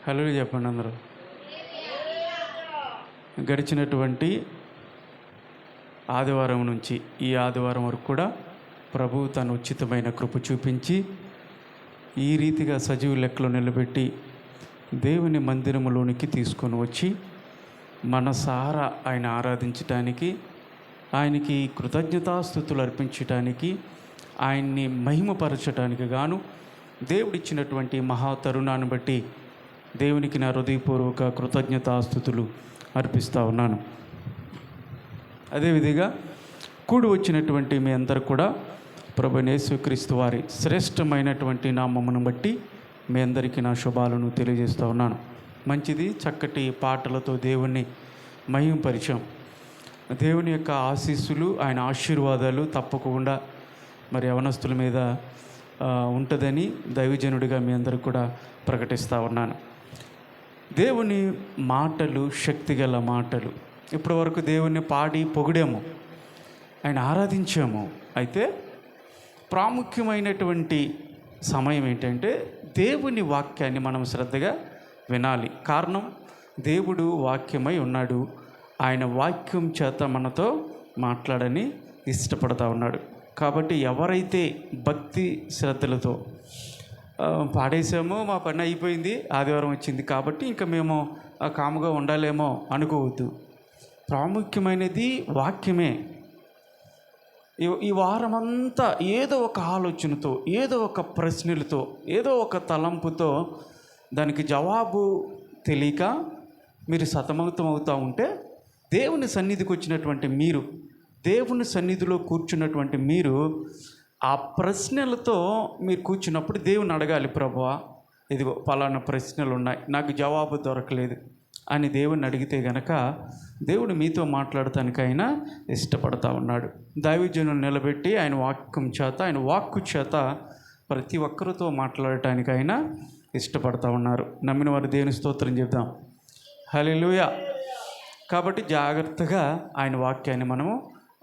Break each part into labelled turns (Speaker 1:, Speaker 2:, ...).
Speaker 1: హల్లెలూయా చెప్పండి అందరూ. గడిచినటువంటి ఆదివారం నుంచి ఈ ఆదివారం వరకు కూడా ప్రభువు తన ఉచితమైన కృప చూపించి ఈ రీతిగా సజీవ లెక్కలో నిలబెట్టి దేవుని మందిరములోనికి తీసుకొని వచ్చి మనసారా ఆయన ఆరాధించటానికి, ఆయనకి కృతజ్ఞతాస్తుతులు అర్పించటానికి, ఆయన్ని మహిమపరచటానికి గాను దేవుడిచ్చినటువంటి మహా తరుణాన్ని బట్టి దేవునికి నా హృదయపూర్వక కృతజ్ఞతాస్తుతులు అర్పిస్తూ ఉన్నాను. అదేవిధంగా కూడి వచ్చినటువంటి మీ అందరూ కూడా ప్రభువైన యేసుక్రీస్తు వారి శ్రేష్టమైనటువంటి నామమును బట్టి మీ అందరికీ నా శుభాలను తెలియజేస్తూ ఉన్నాను. మంచిది, చక్కటి పాటలతో దేవుణ్ణి మహిమపరిచాం. దేవుని యొక్క ఆశీస్సులు, ఆయన ఆశీర్వాదాలు తప్పకుండా మరి యవనస్తుల మీద ఉంటుందని దైవజనుడిగా మీ అందరికి కూడా ప్రకటిస్తూ ఉన్నాను. దేవుని మాటలు శక్తిగల మాటలు. ఇప్పటి వరకు దేవుణ్ణి పాడి పొగిడాము, ఆయన ఆరాధించాము. అయితే ప్రాముఖ్యమైనటువంటి సమయం ఏంటంటే దేవుని వాక్యాన్ని మనం శ్రద్ధగా వినాలి. కారణం, దేవుడు వాక్యమై ఉన్నాడు. ఆయన వాక్యం చేత మనతో మాట్లాడని ఇష్టపడతా ఉన్నాడు. కాబట్టి ఎవరైతే భక్తి శ్రద్ధలతో పాడేసామో మా పని అయిపోయింది, ఆదివారం వచ్చింది కాబట్టి ఇంకా మేము కాముగా ఉండాలేమో అనుకోవద్దు. ప్రాముఖ్యమైనది వాక్యమే. ఈ వారమంతా ఏదో ఒక ఆలోచనతో, ఏదో ఒక ప్రశ్నలతో, ఏదో ఒక తలంపుతో దానికి జవాబు తెలియక మీరు సతమతం అవుతూ ఉంటే, దేవుని సన్నిధికి వచ్చినటువంటి మీరు, దేవుని సన్నిధిలో కూర్చున్నటువంటి మీరు ఆ ప్రశ్నలతో మీరు కూర్చున్నప్పుడు దేవుని అడగాలి, ప్రభువా ఇదిగో పలానా ప్రశ్నలు ఉన్నాయి, నాకు జవాబు దొరకలేదు అని దేవుని అడిగితే గనక దేవుడు మీతో మాట్లాడటానికైనా ఇష్టపడతా ఉన్నాడు. దైవజనులు నిలబెట్టి ఆయన వాక్యం చేత, ఆయన వాక్కు చేత ప్రతి ఒక్కరితో మాట్లాడటానికైనా ఇష్టపడతా ఉన్నారు. నమ్మిన వారు దేవుని స్తోత్రం చెప్దాం. హల్లెలూయా. కాబట్టి జాగ్రత్తగా ఆయన వాక్యాన్ని మనము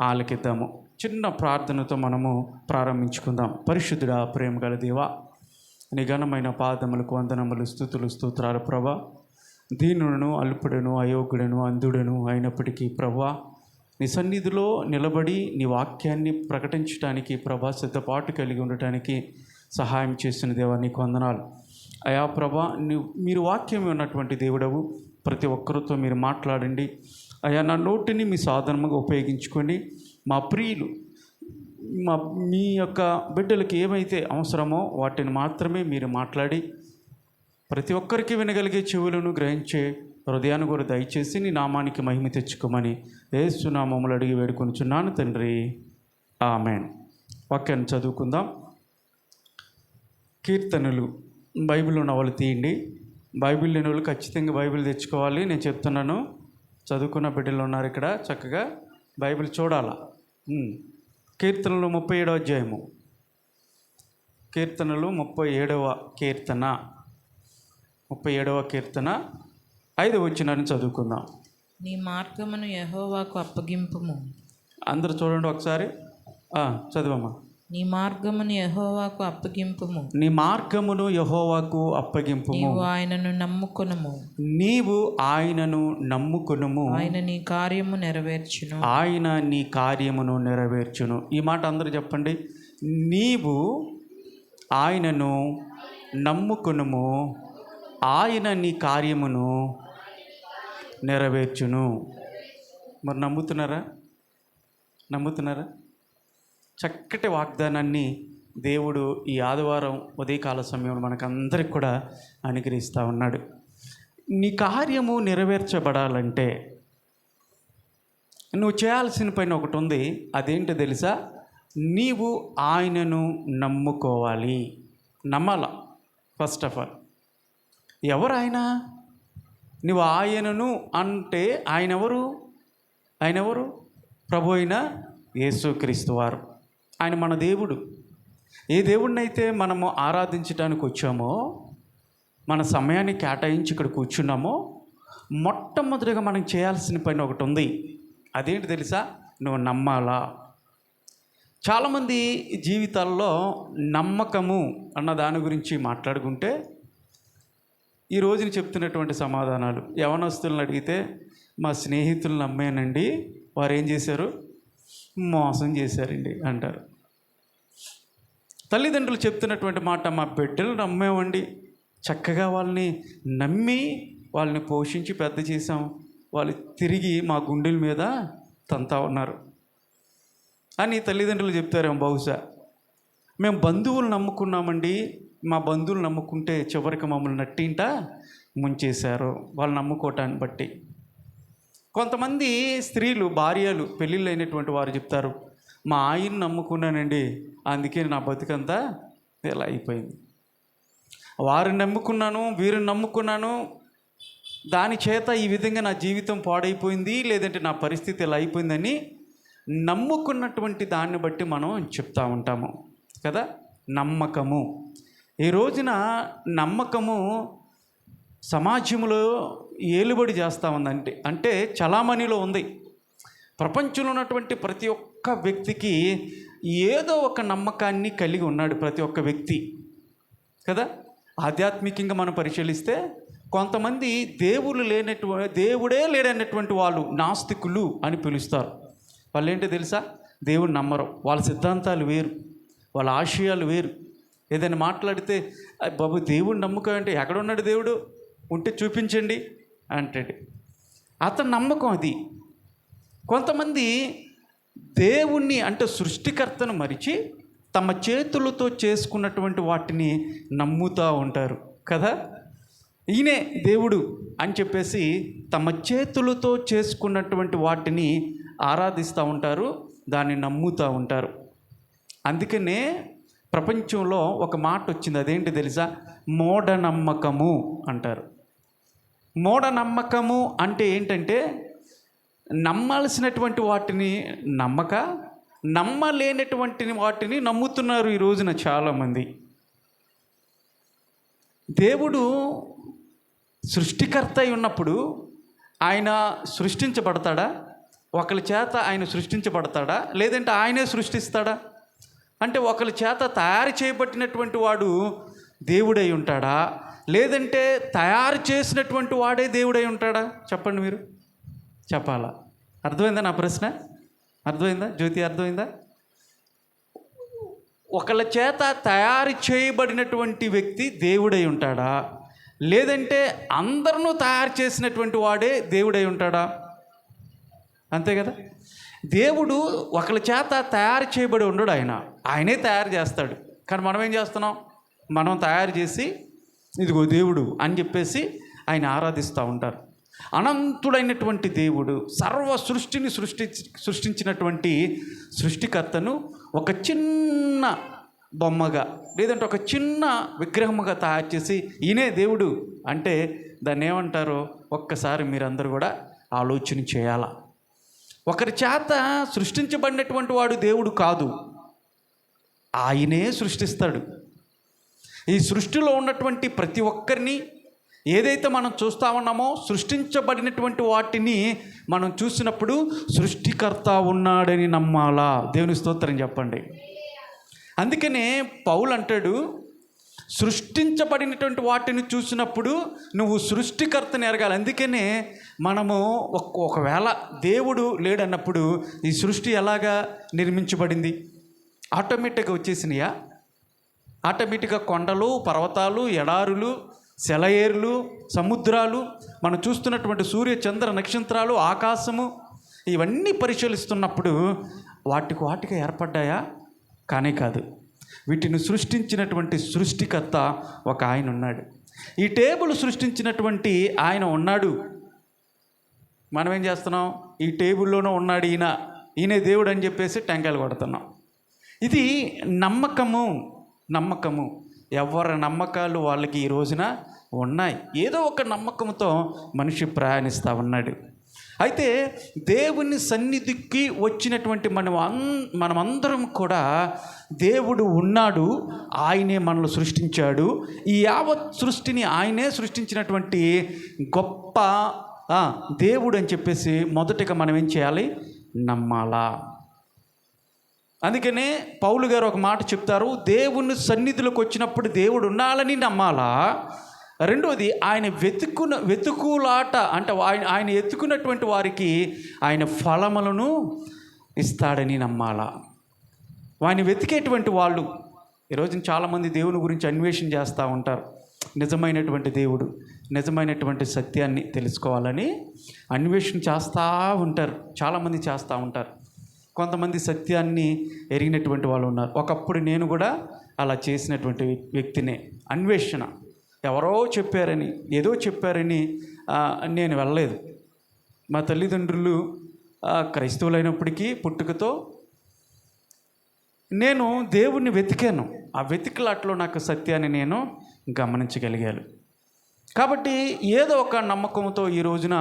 Speaker 1: ఆలకిద్దాము. చిన్న ప్రార్థనతో మనము ప్రారంభించుకుందాం. పరిశుద్ధుడా, ప్రేమ గల దేవా, నీ ఘనమైన పాదములకు వందనములు, స్తుతులు, స్తోత్రాలు ప్రభా. దీనులను, అల్పుడను, అయోగ్యుడను, అంధుడను అయినప్పటికీ ప్రభా, నీ సన్నిధిలో నిలబడి నీ వాక్యాన్ని ప్రకటించడానికి ప్రభా సిద్ధపాటు కలిగి ఉండటానికి సహాయం చేసిన దేవా నీకు వందనాలు. అయా ప్రభా, మీరు వాక్యం ఉన్నటువంటి దేవుడవు. ప్రతి ఒక్కరితో మీరు మాట్లాడండి అయా. నా నోటిని మీ సాధనముగా ఉపయోగించుకొని మా ప్రియులు, మీ యొక్క బిడ్డలకు ఏమైతే అవసరమో వాటిని మాత్రమే మీరు మాట్లాడి ప్రతి ఒక్కరికి వినగలిగే చెవులను గ్రహించే హృదయాన్ని కూడా దయచేసి నీ నామానికి మహిమ తెచ్చుకోమని యేసు నామములో అడిగి వేడుకొనుచున్నాను తండ్రి, ఆమేన్. వాక్యాన్ని చదువుకుందాం. కీర్తనలు బైబిల్ ఉన్న వాళ్ళు తీయండి. బైబిల్ లేని వాళ్ళు ఖచ్చితంగా బైబిల్ తెచ్చుకోవాలి. నేను చెప్తున్నాను, చదువుకున్న బిడ్డలు ఉన్నారు ఇక్కడ, చక్కగా బైబిల్ చూడాలా. కీర్తనలు 37వ అధ్యాయము. కీర్తనలు 37వ కీర్తన, 37వ కీర్తన 5వ వచనాన్ని చదువుకుందాం.
Speaker 2: నీ మార్గమును యెహోవాకు అప్పగింపుము.
Speaker 1: అందరూ చూడండి ఒకసారి, చదువమ్మా.
Speaker 2: నీ మార్గమును యెహోవాకు అప్పగింపుము.
Speaker 1: నీ మార్గమును యెహోవాకు అప్పగింపుము.
Speaker 2: నీవు ఆయనను నమ్ముకొనుము.
Speaker 1: నీవు ఆయనను నమ్ముకొనుము.
Speaker 2: ఆయన నీ కార్యము నెరవేర్చును.
Speaker 1: ఆయన నీ కార్యమును నెరవేర్చును. ఈ మాట అందరూ చెప్పండి. నీవు ఆయనను నమ్ముకొనుము, ఆయన నీ కార్యమును నెరవేర్చును. మరి నమ్ముతున్నారా? చక్కటి వాగ్దానాన్ని దేవుడు ఈ ఆదివారం ఉదయకాల సమయంలో మనకందరికి కూడా అనుగ్రహిస్తూ ఉన్నాడు. నీ కార్యము నెరవేర్చబడాలంటే నువ్వు చేయాల్సిన పని ఒకటి ఉంది. అదేంటో తెలుసా? నీవు ఆయనను నమ్ముకోవాలి. నమ్మాల. ఫస్ట్ ఆఫ్ ఆల్ ఎవరు ఆయన? నువ్వు ఆయనను అంటే ఆయన ఎవరు? ప్రభు అయిన యేసుక్రీస్తు వారు. ఆయన మన దేవుడు. ఏ దేవుడినైతే మనము ఆరాధించడానికి వచ్చామో, మన సమయాన్ని కేటాయించి ఇక్కడ కూర్చున్నామో, మొట్టమొదటిగా మనం చేయాల్సిన పని ఒకటి ఉంది. అదేంటి తెలుసా? నువ్వు నమ్మాలా. చాలామంది జీవితాల్లో నమ్మకము అన్న దాని గురించి మాట్లాడుకుంటే ఈ రోజున చెప్తున్నటువంటి సమాధానాలు యవనస్తులను అడిగితే మా స్నేహితులను నమ్మానండి, వారు ఏం చేశారు, మోసం చేశారండి అంటారు. తల్లిదండ్రులు చెప్తున్నటువంటి మాట, మా బిడ్డలు నమ్మామండి, చక్కగా వాళ్ళని నమ్మి వాళ్ళని పోషించి పెద్ద చేసాం, వాళ్ళు తిరిగి మా గుండెల మీద తంతా ఉన్నారు అని తల్లిదండ్రులు చెప్తారేమో బహుశా. మేము బంధువులు నమ్ముకున్నామండి, మా బంధువులు నమ్ముకుంటే చివరికి మమ్మల్ని నట్టింట ముంచేశారు వాళ్ళు నమ్ముకోవటాన్ని బట్టి. కొంతమంది స్త్రీలు, భార్యలు, పెళ్ళిళ్ళు అయినటువంటి వారు చెప్తారు, మా ఆయన్ని నమ్ముకున్నానండి, అందుకే నా బతుకంతా ఇలా అయిపోయింది. వారిని నమ్ముకున్నాను, వీరిని నమ్ముకున్నాను, దాని చేత ఈ విధంగా నా జీవితం పాడైపోయింది, లేదంటే నా పరిస్థితి ఇలా అయిపోయిందని నమ్ముకున్నటువంటి దాన్ని బట్టి మనం చెప్తూ ఉంటాము కదా. నమ్మకము, ఈ రోజున నమ్మకము సమాజంలో ఏలుబడి చేస్తూ ఉందంటే, అంటే చలామణిలో ఉంది. ప్రపంచంలో ఉన్నటువంటి ప్రతి ఒక్క వ్యక్తికి ఏదో ఒక నమ్మకాన్ని కలిగి ఉన్నాడు ప్రతి ఒక్క వ్యక్తి కదా. ఆధ్యాత్మికంగా మనం పరిశీలిస్తే కొంతమంది దేవుడే లేడన్నటువంటి వాళ్ళు నాస్తికులు అని పిలుస్తారు. వాళ్ళు ఏంటో తెలుసా, దేవుడు నమ్మరు, వాళ్ళ సిద్ధాంతాలు వేరు, వాళ్ళ ఆశయాలు వేరు. ఏదైనా మాట్లాడితే బాబు దేవుడు నమ్మకం ఎక్కడున్నాడు దేవుడు, ఉంటే చూపించండి అంటాడు. అతని నమ్మకం అది. కొంతమంది దేవుణ్ణి అంటే సృష్టికర్తను మరిచి తమ చేతులతో చేసుకున్నటువంటి వాటిని నమ్ముతూ ఉంటారు కదా. ఈయనే దేవుడు అని చెప్పేసి తమ చేతులతో చేసుకున్నటువంటి వాటిని ఆరాధిస్తూ ఉంటారు, దాన్ని నమ్ముతూ ఉంటారు. అందుకనే ప్రపంచంలో ఒక మాట వచ్చింది, అదేంటి తెలుసా, మూఢనమ్మకము అంటారు. మూఢనమ్మకము అంటే ఏంటంటే నమ్మాల్సినటువంటి వాటిని నమ్మక, నమ్మలేనటువంటి వాటిని నమ్ముతున్నారు ఈ రోజున చాలామంది. దేవుడు సృష్టికర్త అయి ఉన్నప్పుడు ఆయన సృష్టించబడతాడా, ఒకరి చేత ఆయన సృష్టించబడతాడా, లేదంటే ఆయనే సృష్టిస్తాడా? అంటే ఒకరి చేత తయారు చేయబడినటువంటి వాడు దేవుడై ఉంటాడా, లేదంటే తయారు చేసినటువంటి వాడే దేవుడై ఉంటాడా? చెప్పండి, మీరు చెప్పాలా. అర్థమైందా నా ప్రశ్న? అర్థమైందా జ్యోతి? అర్థమైందా? ఒకళ్ళ చేత తయారు చేయబడినటువంటి వ్యక్తి దేవుడై ఉంటాడా, లేదంటే అందరినూ తయారు చేసినటువంటి వాడే దేవుడై ఉంటాడా? అంతే కదా. దేవుడు ఒకళ్ళ చేత తయారు చేయబడి ఉండడు, ఆయనే తయారు చేస్తాడు. కానీ మనం ఏం చేస్తున్నాం, మనం తయారు చేసి ఇదిగో దేవుడు అని చెప్పేసి ఆయన ఆరాధిస్తూ ఉంటారు. అనంతుడైనటువంటి దేవుడు, సర్వ సృష్టిని సృష్టించినటువంటి సృష్టికర్తను ఒక చిన్న బొమ్మగా, లేదంటే ఒక చిన్న విగ్రహముగా తయారు చేసి ఈయనే దేవుడు అంటే దాన్ని ఏమంటారో ఒక్కసారి మీరందరూ కూడా ఆలోచన చేయాలా. ఒకరి చేత సృష్టించబడినటువంటి వాడు దేవుడు కాదు, ఆయనే సృష్టిస్తాడు. ఈ సృష్టిలో ఉన్నటువంటి ప్రతి ఒక్కరిని ఏదైతే మనం చూస్తూ ఉన్నామో, సృష్టించబడినటువంటి వాటిని మనం చూసినప్పుడు సృష్టికర్త ఉన్నాడని నమ్మాలా. దేవుని స్తోత్రం చెప్పండి. అందుకనే పౌలు అంటాడు, సృష్టించబడినటువంటి వాటిని చూసినప్పుడు నువ్వు సృష్టికర్తని ఎరగాలి. అందుకనే మనము ఒకవేళ దేవుడు లేడన్నప్పుడు ఈ సృష్టి ఎలాగా నిర్మించబడింది? ఆటోమేటిక్గా వచ్చేసినాయా? ఆటోమేటిక్గా కొండలు, పర్వతాలు, ఎడారులు, సెలయేరులు, సముద్రాలు, మనం చూస్తున్నటువంటి సూర్య చంద్ర నక్షత్రాలు, ఆకాశము, ఇవన్నీ పరిశీలిస్తున్నప్పుడు వాటికి ఏర్పడ్డాయా? కానే కాదు. వీటిని సృష్టించినటువంటి సృష్టికర్త ఒక ఆయన ఉన్నాడు. ఈ టేబుల్ సృష్టించినటువంటి ఆయన ఉన్నాడు. మనం ఏం చేస్తున్నాం, ఈ టేబుల్లోనూ ఉన్నాడు ఈయనే దేవుడు అని చెప్పేసి టెంకాయలు కొడుతున్నాం. ఇది నమ్మకము. ఎవరి నమ్మకాలు వాళ్ళకి ఈ రోజున ఉన్నాయి. ఏదో ఒక నమ్మకంతో మనిషి ప్రయాణిస్తూ ఉన్నాడు. అయితే దేవుని సన్నిధికి వచ్చినటువంటి మనమందరం కూడా దేవుడు ఉన్నాడు, ఆయనే మనల్ని సృష్టించాడు. ఈ యావత్ సృష్టిని ఆయనే సృష్టించినటువంటి గొప్ప దేవుడు అని చెప్పేసి మొదటిగా మనం ఏం చేయాలి? నమ్మాలా. అందుకనే పౌలు గారు ఒక మాట చెప్తారు, దేవుని సన్నిధిలోకి వచ్చినప్పుడు దేవుడు ఉండాలని నమ్మాలా, రెండోది ఆయన వెతుకులాట అంటే ఆయన ఎత్తుకున్నటువంటి వారికి ఆయన ఫలములను ఇస్తాడని నమ్మాలా. ఆయన వెతికేటువంటి వాళ్ళు ఈరోజు చాలామంది దేవుని గురించి అన్వేషణ చేస్తూ ఉంటారు. నిజమైనటువంటి దేవుడు, నిజమైనటువంటి సత్యాన్ని తెలుసుకోవాలని అన్వేషణ చేస్తూ ఉంటారు. చాలామంది చేస్తూ ఉంటారు. కొంతమంది సత్యాన్ని ఎరిగినటువంటి వాళ్ళు ఉన్నారు. ఒకప్పుడు నేను కూడా అలా చేసినటువంటి వ్యక్తినే. అన్వేషణ, ఎవరో చెప్పారని, ఏదో చెప్పారని నేను వెళ్ళలేదు. మా తల్లిదండ్రులు క్రైస్తవులైనప్పటికీ పుట్టుకతో నేను దేవుణ్ణి వెతికాను. ఆ వెతికలాట్లో నాకు సత్యాన్ని నేను గమనించగలిగాను. కాబట్టి ఏదో ఒక నమ్మకంతో ఈ రోజున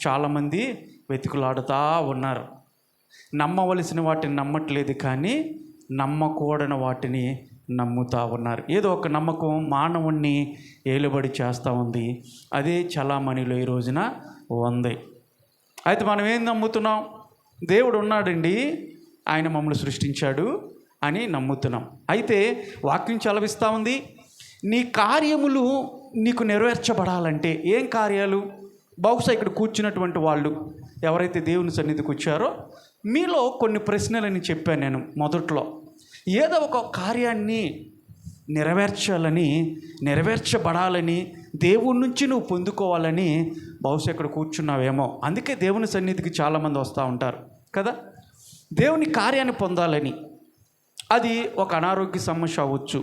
Speaker 1: చాలామంది వెతుకులాడుతూ ఉన్నారు. నమ్మవలసిన వాటిని నమ్మట్లేదు, కానీ నమ్మకూడని వాటిని నమ్ముతూ ఉన్నారు. ఏదో ఒక నమ్మకం మానవుణ్ణి ఏలుబడి చేస్తూ ఉంది. అదే చలామణిలో ఈ రోజున ఉంది. అయితే మనం ఏం నమ్ముతున్నాం? దేవుడు ఉన్నాడండి, ఆయన మమ్మల్ని సృష్టించాడు అని నమ్ముతున్నాం. అయితే వాక్యం చలవిస్తూ ఉంది, నీ కార్యములు నీకు నెరవేర్చబడాలంటే ఏం కార్యాలు? బహుశా ఇక్కడ కూర్చున్నటువంటి వాళ్ళు ఎవరైతే దేవుని సన్నిధికి వచ్చారో మీలో కొన్ని ప్రశ్నలని చెప్పాను నేను మొదట్లో. ఏదో ఒక కార్యాన్ని నెరవేర్చబడాలని, దేవుడి నుంచి నువ్వు పొందుకోవాలని బహుశా ఇక్కడ కూర్చున్నావేమో. అందుకే దేవుని సన్నిధికి చాలామంది వస్తూ ఉంటారు కదా, దేవుని కార్యాన్ని పొందాలని. అది ఒక అనారోగ్య సమస్య అవ్వచ్చు.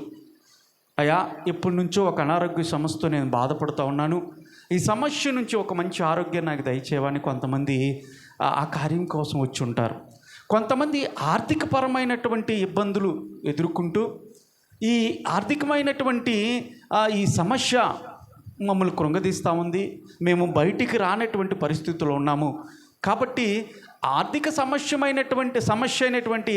Speaker 1: అయ్యా, ఎప్పటి నుంచో ఒక అనారోగ్య సమస్యతో నేను బాధపడుతూ ఉన్నాను, ఈ సమస్య నుంచి ఒక మంచి ఆరోగ్యం నాకు దయచేయమని కొంతమంది ఆ కార్యం కోసం వచ్చి ఉంటారు. కొంతమంది ఆర్థికపరమైనటువంటి ఇబ్బందులు ఎదుర్కొంటూ ఈ ఆర్థికమైనటువంటి ఈ సమస్య మమ్మల్ని కృంగదీస్తూ ఉంది, మేము బయటికి రానటువంటి పరిస్థితుల్లో ఉన్నాము, కాబట్టి ఆర్థిక సమస్య అయినటువంటి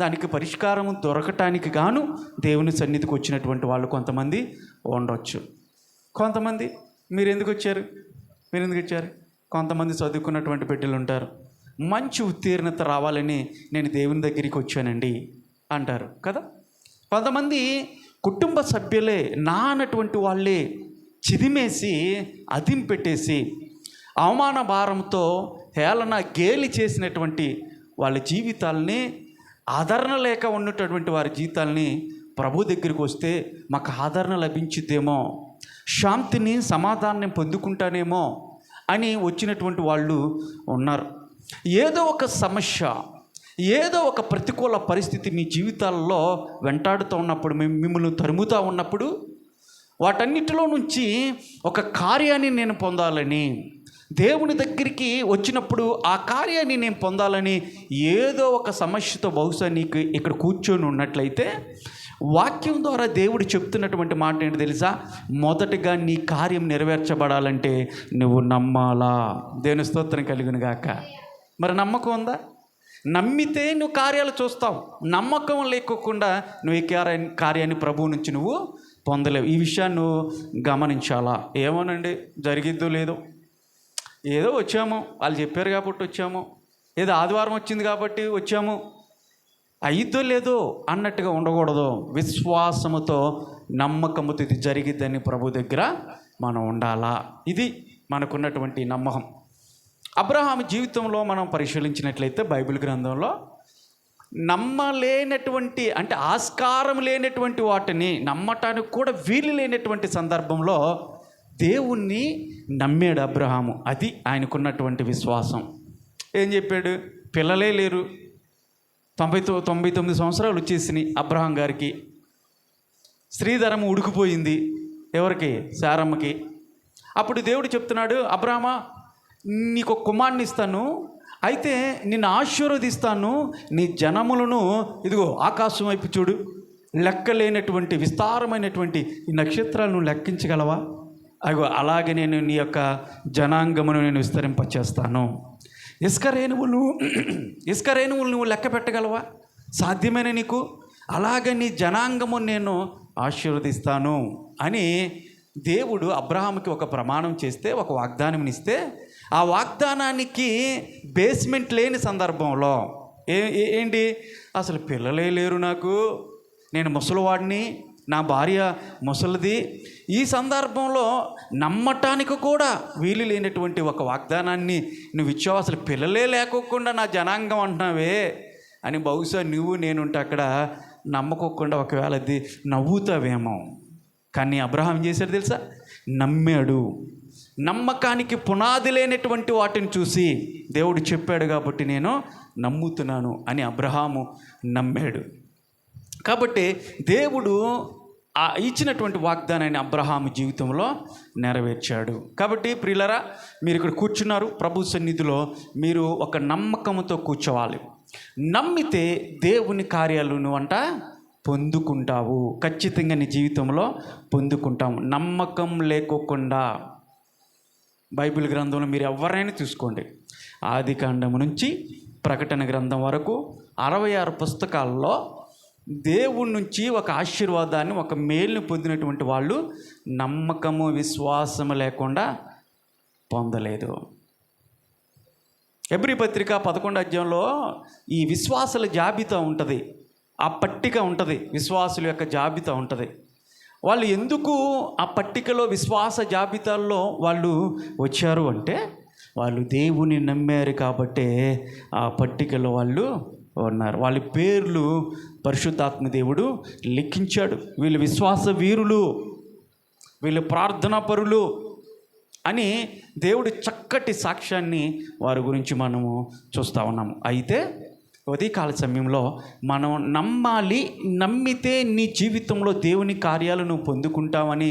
Speaker 1: దానికి పరిష్కారం దొరకటానికి గాను దేవుని సన్నిధికి వచ్చినటువంటి వాళ్ళు కొంతమంది ఉండవచ్చు. కొంతమంది మీరు ఎందుకు వచ్చారు? కొంతమంది చదువుకున్నటువంటి బిడ్డలు ఉంటారు, మంచి ఉత్తీర్ణత రావాలని నేను దేవుని దగ్గరికి వచ్చానండి అంటారు కదా. కొంతమంది కుటుంబ సభ్యులే అన్నటువంటి వాళ్ళే చిదిమేసి అదింపెట్టేసి అవమాన భారంతో హేళన గేలి చేసినటువంటి వాళ్ళ జీవితాలని, ఆదరణ లేక ఉన్నటువంటి వారి జీవితాలని ప్రభు దగ్గరికి వస్తే మాకు ఆదరణ లభించిద్దేమో, శాంతిని సమాధానం పొందుకుంటానేమో అని వచ్చినటువంటి వాళ్ళు ఉన్నారు. ఏదో ఒక సమస్య, ఏదో ఒక ప్రతికూల పరిస్థితి మీ జీవితాల్లో వెంటాడుతూ ఉన్నప్పుడు, మిమ్మల్ని తరుముతూ ఉన్నప్పుడు, వాటన్నిటిలో నుంచి ఒక కార్యాన్ని నేను పొందాలని, దేవుని దగ్గరికి వచ్చినప్పుడు ఆ కార్యాన్ని నేను పొందాలని ఏదో ఒక సమస్యతో బహుశా నీకు ఇక్కడ కూర్చొని ఉన్నట్లయితే వాక్యం ద్వారా దేవుడు చెప్తున్నటువంటి మాట ఏంటి తెలుసా? మొదటగా నీ కార్యం నెరవేర్చబడాలంటే నువ్వు నమ్మాలా. దేవుని స్తోత్రం కలుగును గాక. మరి నమ్మకం ఉందా? నమ్మితే నువ్వు కార్యాలు చూస్తావు. నమ్మకం లేకోకుండా నువ్వు ఈ కార్యాన్ని ప్రభువు నుంచి నువ్వు పొందలేవు. ఈ విషయాన్ని నువ్వు గమనించాలా. ఏమోనండి, జరిగిద్దో లేదో, ఏదో వచ్చాము, వాళ్ళు చెప్పారు కాబట్టి వచ్చాము, ఏదో ఆదివారం వచ్చింది కాబట్టి వచ్చాము, అయిద్దో లేదో అన్నట్టుగా ఉండకూడదు. విశ్వాసముతో నమ్మకముతో ఇది జరిగిద్దని ప్రభు దగ్గర మనం ఉండాలా. ఇది మనకున్నటువంటి నమ్మకం. అబ్రహాము జీవితంలో మనం పరిశీలించినట్లయితే బైబిల్ గ్రంథంలో నమ్మలేనటువంటి, అంటే ఆస్కారం లేనటువంటి వాటిని నమ్మటానికి కూడా వీలు లేనటువంటి సందర్భంలో దేవుణ్ణి నమ్మాడు అబ్రహాము. అది ఆయనకున్నటువంటి విశ్వాసం. ఏం చెప్పాడు? పిల్లలే లేరు, 99 సంవత్సరాలు వచ్చేసినాయి అబ్రహాం గారికి. స్త్రీధరం ఉడికిపోయింది. ఎవరికి? శారమ్మకి. అప్పుడు దేవుడు చెప్తున్నాడు, అబ్రహామా, నీకు ఒక కుమారుని ఇస్తాను, అయితే నిన్ను ఆశీర్వదిస్తాను, నీ జనములను ఇదిగో ఆకాశం వైపు చూడు, లెక్కలేనటువంటి విస్తారమైనటువంటి ఈ నక్షత్రాలను లెక్కించగలవా? అగో అలాగే నేను నీ యొక్క జనాంగమును నేను విస్తరింపచేస్తాను. ఇసుక రేణువులు నువ్వు లెక్క పెట్టగలవా? సాధ్యమైన నీకు? అలాగే నీ జనాంగము నేను ఆశీర్వదిస్తాను అని దేవుడు అబ్రహాముకి ఒక ప్రమాణం చేస్తే, ఒక వాగ్దానం ఇస్తే, ఆ వాగ్దానానికి బేస్మెంట్ లేని సందర్భంలో ఏంటి, అసలు పిల్లలే లేరు నాకు, నేను ముసలివాడిని, నా భార్య ముసలిది. ఈ సందర్భంలో నమ్మటానికి కూడా వీలు లేనటువంటి ఒక వాగ్దానాన్ని నువ్వు ఇచ్చావు, అసలు పిల్లలే లేకోకుండా నా జనాంగం అంటున్నావే అని బహుశా నువ్వు నేనుంటే అక్కడ నమ్మకోకుండా ఒకవేళ అది నవ్వుతావేమో. కానీ అబ్రహాం ఏం చేశాడు తెలుసా? నమ్మాడు. నమ్మకానికి పునాది లేనటువంటి వాటిని చూసి దేవుడు చెప్పాడు కాబట్టి నేను నమ్ముతున్నాను అని అబ్రహాము నమ్మాడు. కాబట్టి దేవుడు ఇచ్చినటువంటి వాగ్దానాన్ని అబ్రహాము జీవితంలో నెరవేర్చాడు. కాబట్టి ప్రియులరా, మీరు ఇక్కడ కూర్చున్నారు, ప్రభు సన్నిధిలో మీరు ఒక నమ్మకంతో కూర్చోవాలి. నమ్మితే దేవుని కార్యాలు నువ్వంట పొందుకుంటావు. ఖచ్చితంగా నీ జీవితంలో పొందుకుంటాము. నమ్మకం లేకోకుండా బైబిల్ గ్రంథంలో మీరు ఎవరైనా తీసుకోండి, ఆదికాండం నుంచి ప్రకటన గ్రంథం వరకు 66 పుస్తకాల్లో దేవుడి నుంచి ఒక ఆశీర్వాదాన్ని, ఒక మేలుని పొందినటువంటి వాళ్ళు నమ్మకము విశ్వాసము లేకుండా పొందలేదు. హెబ్రీ పత్రిక 11వ అధ్యాయంలో ఈ విశ్వాసుల జాబితా ఉంటుంది, ఆ పట్టిక ఉంటుంది, విశ్వాసుల యొక్క జాబితా ఉంటుంది. వాళ్ళు ఎందుకు ఆ పట్టికలో విశ్వాస జాబితాల్లో వాళ్ళు వచ్చారు అంటే వాళ్ళు దేవుని నమ్మారు కాబట్టే ఆ పట్టికలో వాళ్ళు ఉన్నారు. వాళ్ళ పేర్లు పరిశుద్ధాత్మ దేవుడు లిఖించాడు. వీళ్ళు విశ్వాస వీరులు, వీళ్ళు ప్రార్థనా పరులు అని దేవుడు చక్కటి సాక్ష్యాన్ని వారి గురించి మనము చూస్తూ ఉన్నాము. అయితే ఉదయకాల సమయంలో మనం నమ్మాలి. నమ్మితే నీ జీవితంలో దేవుని కార్యాలు నువ్వు పొందుకుంటావని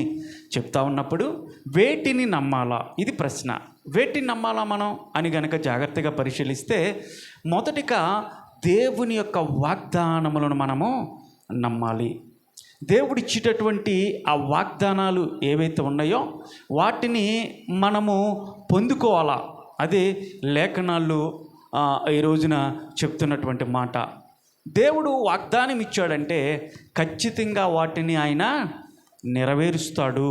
Speaker 1: చెప్తా ఉన్నప్పుడు వేటిని నమ్మాలా? ఇది ప్రశ్న. వేటిని నమ్మాలా మనం అని గనక జాగ్రత్తగా పరిశీలిస్తే, మొదటిగా దేవుని యొక్క వాగ్దానములను మనము నమ్మాలి. దేవుడిచ్చేటటువంటి ఆ వాగ్దానాలు ఏవైతే ఉన్నాయో వాటిని మనము పొందుకోవాలా. అదే లేఖనాలు ఈ రోజున చెప్తున్నటువంటి మాట. దేవుడు వాగ్దానం ఇచ్చాడంటే ఖచ్చితంగా వాటిని ఆయన నెరవేరుస్తాడు.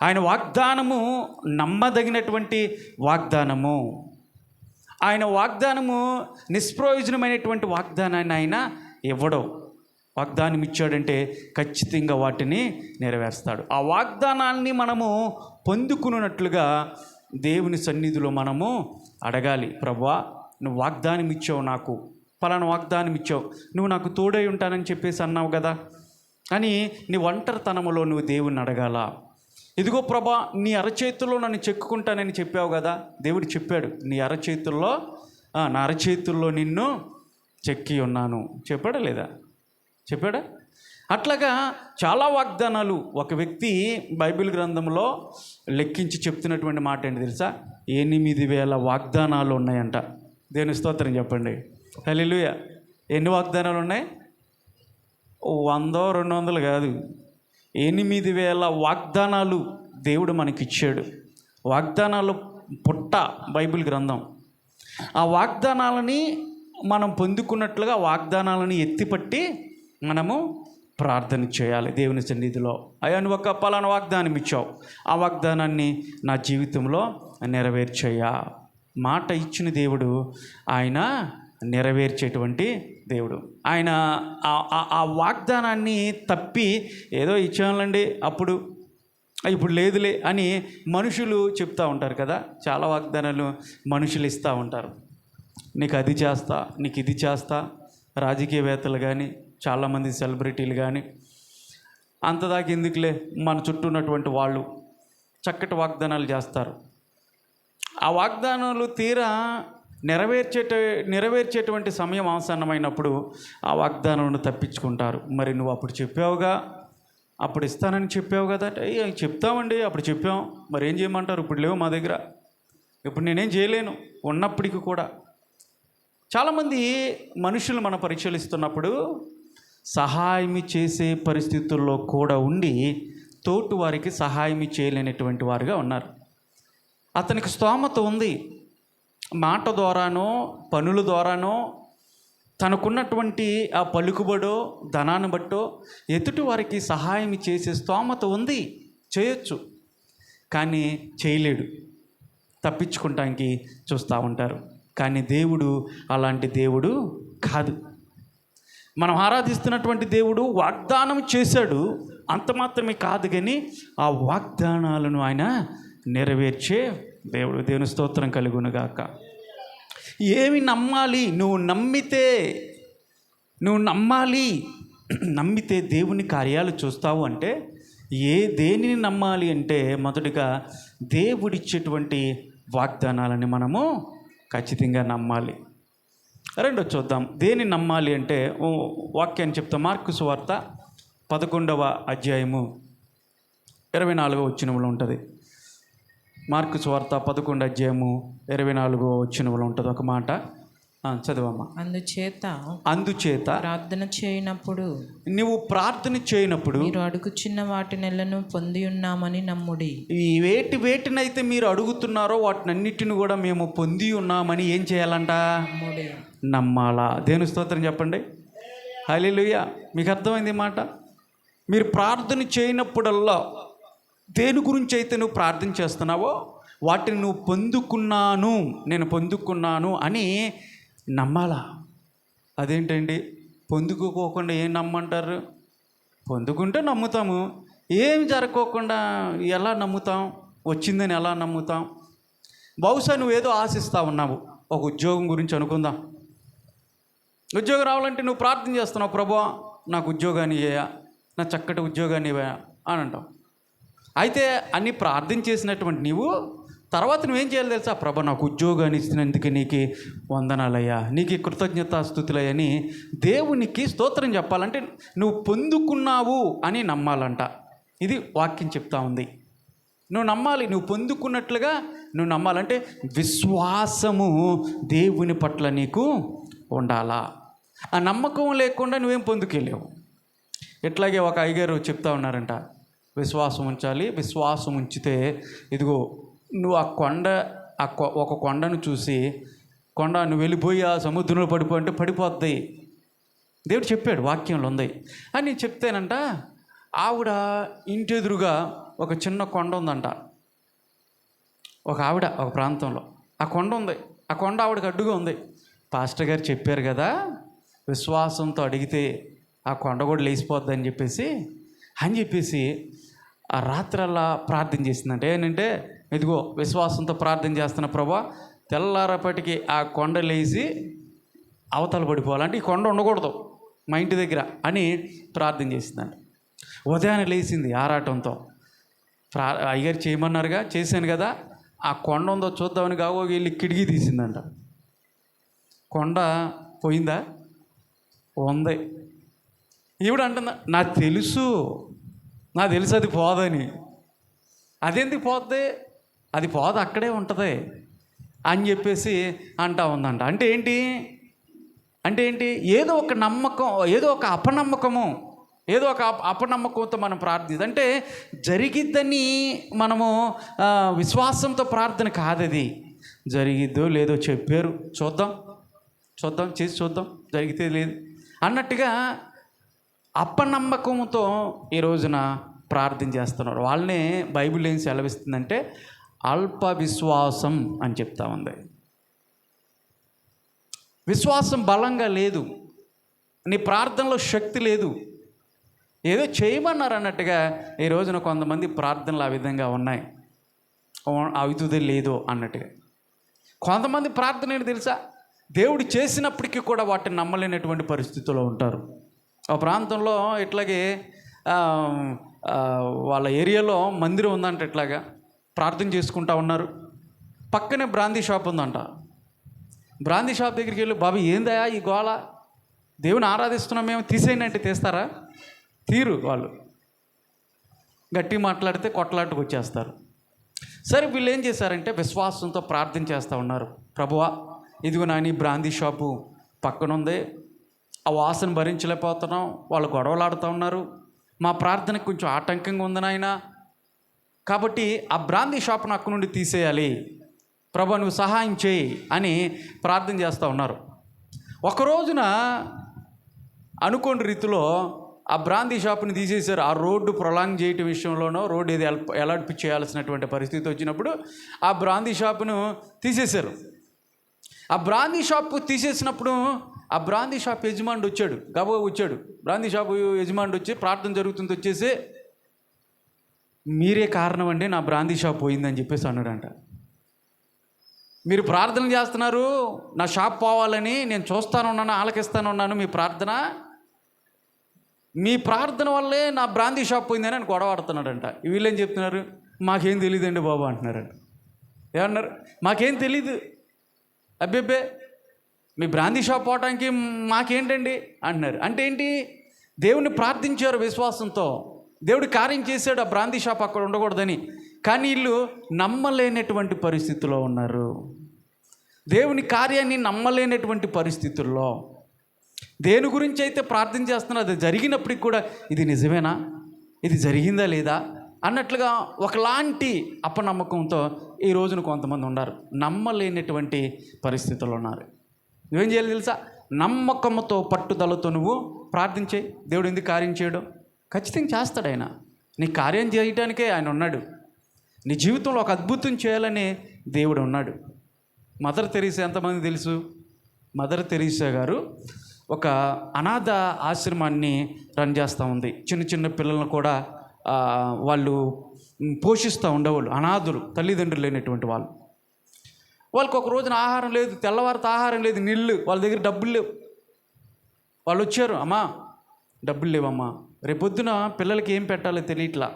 Speaker 1: ఆయన వాగ్దానము నమ్మదగినటువంటి వాగ్దానము. ఆయన వాగ్దానము నిష్ప్రయోజనమైనటువంటి వాగ్దానాన్ని ఆయన ఇవ్వడం. వాగ్దానం ఇచ్చాడంటే ఖచ్చితంగా వాటిని నెరవేరుస్తాడు. ఆ వాగ్దానాన్ని మనము పొందుకున్నట్లుగా దేవుని సన్నిధిలో మనము అడగాలి. ప్రభువా, నువ్వు వాగ్దానం ఇచ్చావు, నాకు పలానా వాగ్దానం ఇచ్చావు, నువ్వు నాకు తోడై ఉంటానని చెప్పేసి అన్నావు కదా అని నీ ఒంటరితనములో నువ్వు దేవుణ్ణి అడగాల. ఇదిగో ప్రభా, నీ అరచేతుల్లో నన్ను చెక్కుకుంటానని చెప్పావు కదా. దేవుడు చెప్పాడు, నీ అరచేతుల్లో నా అరచేతుల్లో నిన్ను చెక్కి ఉన్నాను. చెప్పాడా లేదా? చెప్పాడా? అట్లాగా చాలా వాగ్దానాలు ఒక వ్యక్తి బైబిల్ గ్రంథంలో లెక్కించి చెప్తున్నటువంటి మాట ఏంటి తెలుసా? 8,000 వాగ్దానాలు ఉన్నాయంట. దేవుని స్తోత్రం చెప్పండి. హల్లెలూయా. ఎన్ని వాగ్దానాలు ఉన్నాయి? 100 200 కాదు, 8,000 వాగ్దానాలు దేవుడు మనకిచ్చాడు. వాగ్దానాలు పుట్ట బైబిల్ గ్రంథం. ఆ వాగ్దానాలని మనం పొందుకున్నట్లుగా వాగ్దానాలను ఎత్తిపట్టి మనము ప్రార్థన చేయాలి దేవుని సన్నిధిలో. అయ్యా, నువ్వు ఒక పలానా వాగ్దానం ఇచ్చావు, ఆ వాగ్దానాన్ని నా జీవితంలో నెరవేర్చయ్యా. మాట ఇచ్చిన దేవుడు ఆయన నెరవేర్చేటువంటి దేవుడు. ఆయన ఆ వాగ్దానాన్ని తప్పి ఏదో ఇచ్చానులండి అప్పుడు, ఇప్పుడు లేదులే అని మనుషులు చెప్తూ ఉంటారు కదా. చాలా వాగ్దానాలు మనుషులు ఇస్తూ ఉంటారు. నీకు అది చేస్తా, నీకు ఇది చేస్తా. రాజకీయవేత్తలు కానీ, చాలామంది సెలబ్రిటీలు కానీ, అంతదాకా ఎందుకులే, మన చుట్టూ ఉన్నటువంటి వాళ్ళు చక్కటి వాగ్దానాలు చేస్తారు. ఆ వాగ్దానాలు తీరా నెరవేర్చేటువంటి సమయం ఆసన్నమైనప్పుడు ఆ వాగ్దానాలను తప్పించుకుంటారు. మరి నువ్వు అప్పుడు చెప్పావుగా, అప్పుడు ఇస్తానని చెప్పావు కదా అంటే, చెప్తామండి అప్పుడు చెప్పాం, మరి ఏం చేయమంటారు, ఇప్పుడు లేవు మా దగ్గర, ఇప్పుడు నేనేం చేయలేను ఉన్నప్పటికీ కూడా. చాలామంది మనుషులు మనం పరిశీలిస్తున్నప్పుడు సహాయం చేసే పరిస్థితుల్లో కూడా ఉండి తోటి వారికి సహాయం చేయలేనటువంటి వారుగా ఉన్నారు. అతనికి స్తోమత ఉంది, మాట ద్వారానో పనుల ద్వారానో తనకున్నటువంటి ఆ పలుకుబడో ధనాన్ని బట్టో ఎదుటి వారికి సహాయం చేసే స్తోమత ఉంది, చేయొచ్చు, కానీ చేయలేడు, తప్పించుకుంటానికి చూస్తూ ఉంటారు. కానీ దేవుడు అలాంటి దేవుడు కాదు. మనం ఆరాధిస్తున్నటువంటి దేవుడు వాగ్దానం చేశాడు, అంత మాత్రమే కాదు కానీ ఆ వాగ్దానాలను ఆయన నెరవేర్చే దేవుడు. దేవుని స్తోత్రం కలుగునుగాక. ఏమి నమ్మాలి? నువ్వు నమ్మాలి. నమ్మితే దేవుని కార్యాలు చూస్తావు. అంటే దేనిని నమ్మాలి అంటే మొదటిగా దేవుడిచ్చేటువంటి వాగ్దానాలని మనము ఖచ్చితంగా నమ్మాలి. రెండో చూద్దాం, దేని నమ్మాలి అంటే వాక్యాన్ని చెప్తాం. మార్కు సువార్త 11వ అధ్యాయము 24వ వచనంలో ఉంటుంది. మార్కు సువార్త 11 అధ్యాయము 24వ వచనంలో ఉంటుంది ఒక మాట. చదవమ్మా. అందుచేత
Speaker 2: ప్రార్థన చేయనప్పుడు మీరు అడుగుచున్న వాటినెల్లను పొంది ఉన్నామని నమ్ముడి.
Speaker 1: వేటినైతే మీరు అడుగుతున్నారో వాటినన్నిటిని కూడా మేము పొంది ఉన్నామని ఏం చేయాలంట? నమ్మాలా. దేవుని స్తోత్రం చెప్పండి. హల్లెలూయా. మీకు అర్థమైంది మాట? మీరు ప్రార్థన చేయనప్పుడల్లా దేని గురించి అయితే నువ్వు ప్రార్థన చేస్తున్నావో వాటిని నేను పొందుకున్నాను అని నమ్మాలా. అదేంటండి, పొందుకోకుండా ఏం నమ్మంటారు? పొందుకుంటే నమ్ముతాము, ఏం జరగకోకుండా ఎలా నమ్ముతాం? వచ్చిందని ఎలా నమ్ముతాం? బహుశా నువ్వేదో ఆశిస్తూ ఉన్నావు. ఒక ఉద్యోగం గురించి అనుకుందాం. ఉద్యోగం రావాలంటే నువ్వు ప్రార్థన చేస్తున్నావు, ప్రభువా నాకు ఉద్యోగాన్ని ఇయ్యా, నా చక్కటి ఉద్యోగాన్ని ఇవ్వా అని అంటావు. అయితే అన్నీ ప్రార్థన చేసినటువంటి నీవు తర్వాత నువ్వేం చేయాలి తెలుసా? ప్రభా నాకు ఉద్యోగాన్ని ఇచ్చినందుకు నీకు వందనాలయ్యా, నీకు కృతజ్ఞతాస్తుతులయ్యని దేవునికి స్తోత్రం చెప్పాలంటే నువ్వు పొందుకున్నావు అని నమ్మాలంట. ఇది వాక్యం చెప్తా ఉంది. నువ్వు నమ్మాలి, నువ్వు పొందుకున్నట్లుగా నువ్వు నమ్మాలంటే విశ్వాసము దేవుని పట్ల నీకు ఉండాలా. ఆ నమ్మకం లేకుండా నువ్వేం పొందుకెళ్ళావు. ఇట్లాగే ఒక అయ్యగారు చెప్తా ఉన్నారంట, విశ్వాసం ఉంచాలి, విశ్వాసం ఉంచితే ఇదిగో నువ్వు ఒక కొండను చూసి నువ్వు వెళ్ళిపోయి ఆ సముద్రంలో పడిపోంటే పడిపోద్ది. దేవుడు చెప్పాడు, వాక్యంలో ఉంది అని చెప్తేనంట. ఆవిడ ఇంటి ఎదురుగా ఒక చిన్న కొండ ఉందంట. ఒక ప్రాంతంలో ఆ కొండ ఉంది. ఆ కొండ ఆవిడకి అడ్డుగా ఉంది. పాస్టర్ గారు చెప్పారు కదా, విశ్వాసంతో అడిగితే ఆ కొండ కూడా లేచిపోద్ది అని చెప్పేసి ఆ రాత్రల్లా ప్రార్థన చేసిందంటే ఏంటంటే, ఇదిగో విశ్వాసంతో ప్రార్థన చేస్తున్న ప్రభా, తెల్లారపటికి ఆ కొండ లేచి అవతల పడిపోవాలంటే ఈ కొండ ఉండకూడదు మా ఇంటి దగ్గర అని ప్రార్థన చేసిందంట. ఉదయాన్నే లేచింది ఆరాటంతో. అయ్యగారు చేయమన్నారుగా, చేశాను కదా, ఆ కొండ ఉందో చూద్దామని వెళ్ళి కిటికీ తీసిందంట. కొండ పోయిందా? ఉంది. ఈవిడ అంటుందా, నాకు తెలుసు అది పోదని. అదేందుకు పోద్ది? అది పోదు, అక్కడే ఉంటుంది అని చెప్పేసి అంటా ఉందంట. అంటే ఏంటి? ఏదో ఒక నమ్మకం, ఏదో ఒక అపనమ్మకంతో మనం ప్రార్థిద్దాం. అంటే జరిగిద్దని మనము విశ్వాసంతో ప్రార్థన కాదది. జరిగిద్దో లేదో చెప్పారు, చూద్దాం చేసి చూద్దాం, జరిగితే లేదు అన్నట్టుగా అపనమ్మకంతో ఈ రోజున ప్రార్థన చేస్తున్నారు. వాళ్ళనే బైబిల్ ఏం సెలవిస్తుందంటే అల్ప విశ్వాసం అని చెప్తా ఉంది. విశ్వాసం బలంగా లేదు, నీ ప్రార్థనలో శక్తి లేదు, ఏదో చేయమన్నారు అన్నట్టుగా ఈ రోజున కొంతమంది ప్రార్థనలు ఆ విధంగా ఉన్నాయి, అవుతుందే లేదో అన్నట్టుగా. కొంతమంది ప్రార్థన ఏంటి తెలుసా, దేవుడు చేసినప్పటికీ కూడా వాటిని నమ్మలేనటువంటి పరిస్థితుల్లో ఉంటారు. ఆ ప్రాంతంలో ఇట్లాగే వాళ్ళ ఏరియాలో మందిరం ఉందంట. ఇట్లాగా ప్రార్థన చేసుకుంటా ఉన్నారు. పక్కనే బ్రాందీ షాప్ ఉందంట. బ్రాందీ షాప్ దగ్గరికి వెళ్ళి, బాబు ఏందయా ఈ గోళ, దేవుని ఆరాధిస్తున్నాం మేము, తీసేయండి అంటే తీస్తారా? తీరు. వాళ్ళు గట్టి మాట్లాడితే కొట్లాటకు వచ్చేస్తారు. సరే, వీళ్ళు ఏం చేశారంటే విశ్వాసంతో ప్రార్థన చేస్తూ ఉన్నారు. ప్రభువా, ఇదిగో నాని బ్రాందీ షాపు పక్కనుంది, ఆ వాసన భరించలేకపోతున్నాం, వాళ్ళు గొడవలాడుతూ ఉన్నారు, మా ప్రార్థనకు కొంచెం ఆటంకంగా ఉంది నాయన, కాబట్టి ఆ బ్రాందీ షాప్ను అక్కడి నుండి తీసేయాలి, ప్రభు నువ్వు సహాయం చేయి అని ప్రార్థన చేస్తూ ఉన్నారు. ఒకరోజున అనుకోని రీతిలో ఆ బ్రాందీ షాప్ని తీసేశారు. ఆ రోడ్డు ప్రొలాంగ్ చేయటం విషయంలోనో, రోడ్డు ఏది ఎలాంటి చేయాల్సినటువంటి పరిస్థితి వచ్చినప్పుడు ఆ బ్రాందీ షాపును తీసేశారు. ఆ బ్రాందీ షాపు తీసేసినప్పుడు ఆ బ్రాందీ షాప్ యజమానుడు వచ్చాడు, గబగబా వచ్చాడు. బ్రాందీ షాప్ యజమానుడు వచ్చి ప్రార్థన జరుగుతుంది వచ్చేసి, మీరే కారణం అండి నా బ్రాందీ షాప్ పోయిందని చెప్పేసి అన్నాడంట. మీరు ప్రార్థన చేస్తున్నారు నా షాప్ పోవాలని, నేను చూస్తానున్నాను, ఆలకిస్తానున్నాను మీ ప్రార్థన వల్లే నా బ్రాందీ షాప్ పోయిందని అని గొడవాడుతున్నాడంట. వీళ్ళేం చెప్తున్నారు, మాకేం తెలియదండి బాబు అంటున్నారంట. ఏమన్నారు, మాకేం తెలీదు, అబ్బెబ్బే మీ బ్రాందీ షాప్ పోవటానికి మాకేంటండి అంటున్నారు. అంటే ఏంటి, దేవుణ్ణి ప్రార్థించారు విశ్వాసంతో, దేవుడు కార్యం చేశాడు ఆ బ్రాందీ షాప్ అక్కడ ఉండకూడదని. కానీ వీళ్ళు నమ్మలేనటువంటి పరిస్థితిలో ఉన్నారు. దేవుని కార్యాన్ని నమ్మలేనటువంటి పరిస్థితుల్లో దేని గురించి అయితే ప్రార్థన చేస్తున్నా అది జరిగినప్పటికి కూడా ఇది నిజమేనా, ఇది జరిగిందా లేదా అన్నట్లుగా ఒకలాంటి అపనమ్మకంతో ఈ రోజున కొంతమంది ఉన్నారు. నమ్మలేనటువంటి పరిస్థితుల్లో ఉన్నారు. నువ్వేం చేయాలి తెలుసా, నమ్మకంతో పట్టుదలతో నువ్వు ప్రార్థించే. దేవుడు ఎందుకు కార్యం చేయడం, ఖచ్చితంగా చేస్తాడు ఆయన. నీ కార్యం చేయటానికే ఆయన ఉన్నాడు. నీ జీవితంలో ఒక అద్భుతం చేయాలని దేవుడు ఉన్నాడు. మదర్ తెరీసా ఎంతమంది తెలుసు? మదర్ తెరీసా గారు ఒక అనాథ ఆశ్రమాన్ని రన్ చేస్తూ ఉంది. చిన్న చిన్న పిల్లలను కూడా వాళ్ళు పోషిస్తూ ఉండేవాళ్ళు, అనాథులు, తల్లిదండ్రులు లేనటువంటి వాళ్ళు. వాళ్ళకి ఒక రోజున ఆహారం లేదు, తెల్లవారితో ఆహారం లేదు, నీళ్ళు, వాళ్ళ దగ్గర డబ్బులు లేవు. వాళ్ళు వచ్చారు, అమ్మా డబ్బులు లేవమ్మా, రేపొద్దున పిల్లలకి ఏం పెట్టాలో తెలియట్లా,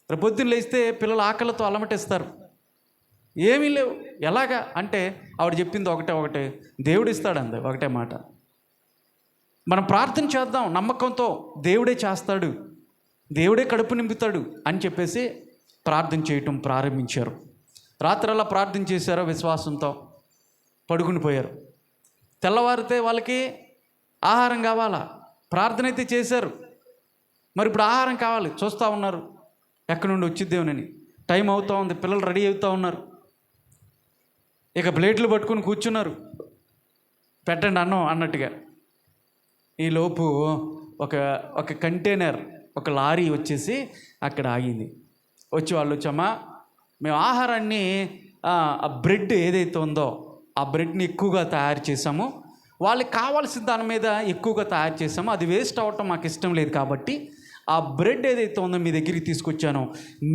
Speaker 1: రేపొద్దున లేస్తే పిల్లలు ఆకలితో అలమటిస్తారు, ఏమీ లేవు, ఎలాగా అంటే ఆవిడ చెప్పింది ఒకటే, దేవుడు ఇస్తాడు అంది, ఒకటే మాట. మనం ప్రార్థన చేద్దాం నమ్మకంతో, దేవుడే చేస్తాడు, దేవుడే కడుపు నింపుతాడు అని చెప్పేసి ప్రార్థన చేయటం ప్రారంభించారు. రాత్రల్లా ప్రార్థన చేశారో విశ్వాసంతో, పడుకుని పోయారు. తెల్లవారితే వాళ్ళకి ఆహారం కావాలా, ప్రార్థన అయితే చేశారు, మరి ఇప్పుడు ఆహారం కావాలి, చూస్తూ ఉన్నారు ఎక్కడి నుండి వచ్చిద్దేమోనని. టైం అవుతూ ఉంది, పిల్లలు రెడీ అవుతూ ఉన్నారు, ఇక ప్లేట్లు పట్టుకుని కూర్చున్నారు, పెట్టండి అన్నం అన్నట్టుగా. ఈలోపు ఒక కంటైనర్, ఒక లారీ వచ్చేసి అక్కడ ఆగింది. వచ్చి వాళ్ళు వచ్చామా, మేము ఆహారాన్ని ఆ బ్రెడ్ ఏదైతే ఉందో ఆ బ్రెడ్ని ఎక్కువగా తయారు చేసాము, వాళ్ళకి కావాల్సిన దాని మీద ఎక్కువగా తయారు చేసాము, అది వేస్ట్ అవ్వటం మాకు ఇష్టం లేదు కాబట్టి ఆ బ్రెడ్ ఏదైతే ఉందో మీ దగ్గరికి తీసుకొచ్చానో,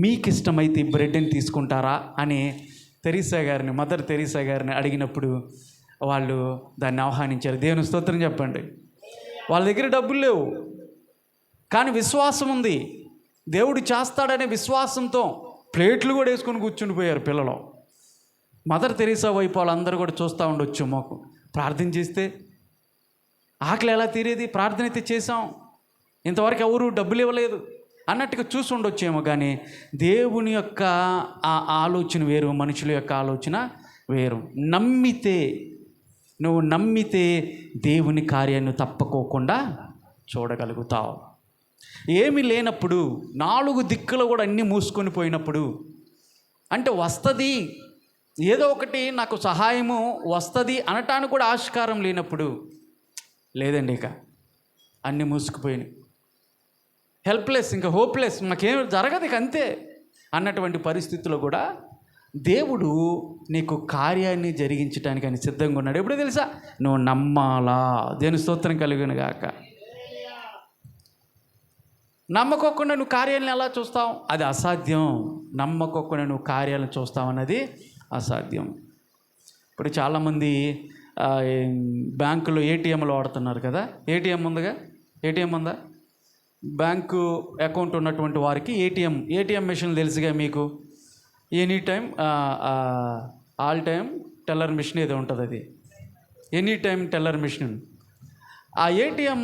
Speaker 1: మీకు ఇష్టమైతే ఈ బ్రెడ్ని తీసుకుంటారా అని మదర్ తెరీసా గారిని అడిగినప్పుడు వాళ్ళు దాన్ని ఆహ్వానించారు. దేవుని స్తోత్రం చెప్పండి. వాళ్ళ దగ్గర డబ్బులు లేవు, కానీ విశ్వాసం ఉంది, దేవుడు చేస్తాడనే విశ్వాసంతో ప్లేట్లు కూడా వేసుకొని కూర్చుని పోయారు పిల్లలు. మదర్ తెరీసా వైపు వాళ్ళందరూ కూడా చూస్తూ ఉండొచ్చు. మాకు ప్రార్థన చేస్తే ఆకలి ఎలా తీరేది, ప్రార్థన అయితే చేసాం, ఇంతవరకు ఎవరు డబ్బులు ఇవ్వలేదు అన్నట్టుగా చూసి ఉండొచ్చేమో. కానీ దేవుని యొక్క ఆ ఆలోచన వేరు, మనుషుల యొక్క ఆలోచన వేరు. నువ్వు నమ్మితే దేవుని కార్యాన్ని తప్పకోకుండా చూడగలుగుతావు. ఏమీ లేనప్పుడు, 4 దిక్కులు కూడా అన్నీ మూసుకొని పోయినప్పుడు, అంటే వస్తుంది ఏదో ఒకటి నాకు సహాయము వస్తుంది అనటానికి కూడా ఆస్కారం లేనప్పుడు, లేదండి ఇక అన్నీ మూసుకుపోయినాయి, హెల్ప్లెస్, ఇంకా హోప్లెస్, మాకేం జరగదు ఇక అంతే అన్నటువంటి పరిస్థితుల్లో కూడా దేవుడు నీకు కార్యాన్ని జరిగించడానికి ఆయన సిద్ధంగా ఉన్నాడు. ఎప్పుడో తెలుసా, నువ్వు నమ్మాలా. దేవుని స్తోత్రం కలుగును గాక. నమ్మకోకుండా నువ్వు కార్యాలను ఎలా చూస్తావు, అది అసాధ్యం. నమ్మకోకుండా నువ్వు కార్యాలను చూస్తావు అన్నది అసాధ్యం. ఇప్పుడు చాలామంది బ్యాంకులో ఏటీఎంలు వాడుతున్నారు కదా. ఏటీఎం ఉందా? బ్యాంకు అకౌంట్ ఉన్నటువంటి వారికి ఏటీఎం మెషిన్ తెలుసుగా మీకు. Any time all time teller machine ఏదో ఉంటుంది, అది ఎనీ టైం టెల్లర్ మిషన్. ఆ ఏటీఎం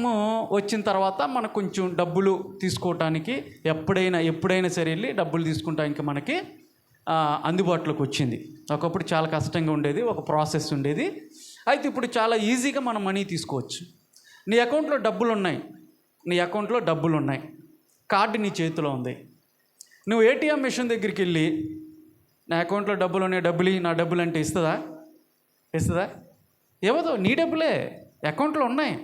Speaker 1: వచ్చిన తర్వాత మనకు కొంచెం డబ్బులు తీసుకోవటానికి ఎప్పుడైనా సరే వెళ్ళి డబ్బులు తీసుకుంటానికి మనకి అందుబాటులోకి వచ్చింది. ఒకప్పుడు చాలా కష్టంగా ఉండేది, ఒక ప్రాసెస్ ఉండేది. అయితే ఇప్పుడు చాలా ఈజీగా మనం మనీ తీసుకోవచ్చు. నీ అకౌంట్లో డబ్బులు ఉన్నాయి, కార్డు నీ చేతిలో ఉంది. నువ్వు ఏటీఎం మిషన్ దగ్గరికి వెళ్ళి నా అకౌంట్లో డబ్బులు ఉన్నాయి, నా డబ్బులు అంటే ఇస్తుందా? ఇవ్వదు. నీ డబ్బులే అకౌంట్లో ఉన్నాయి,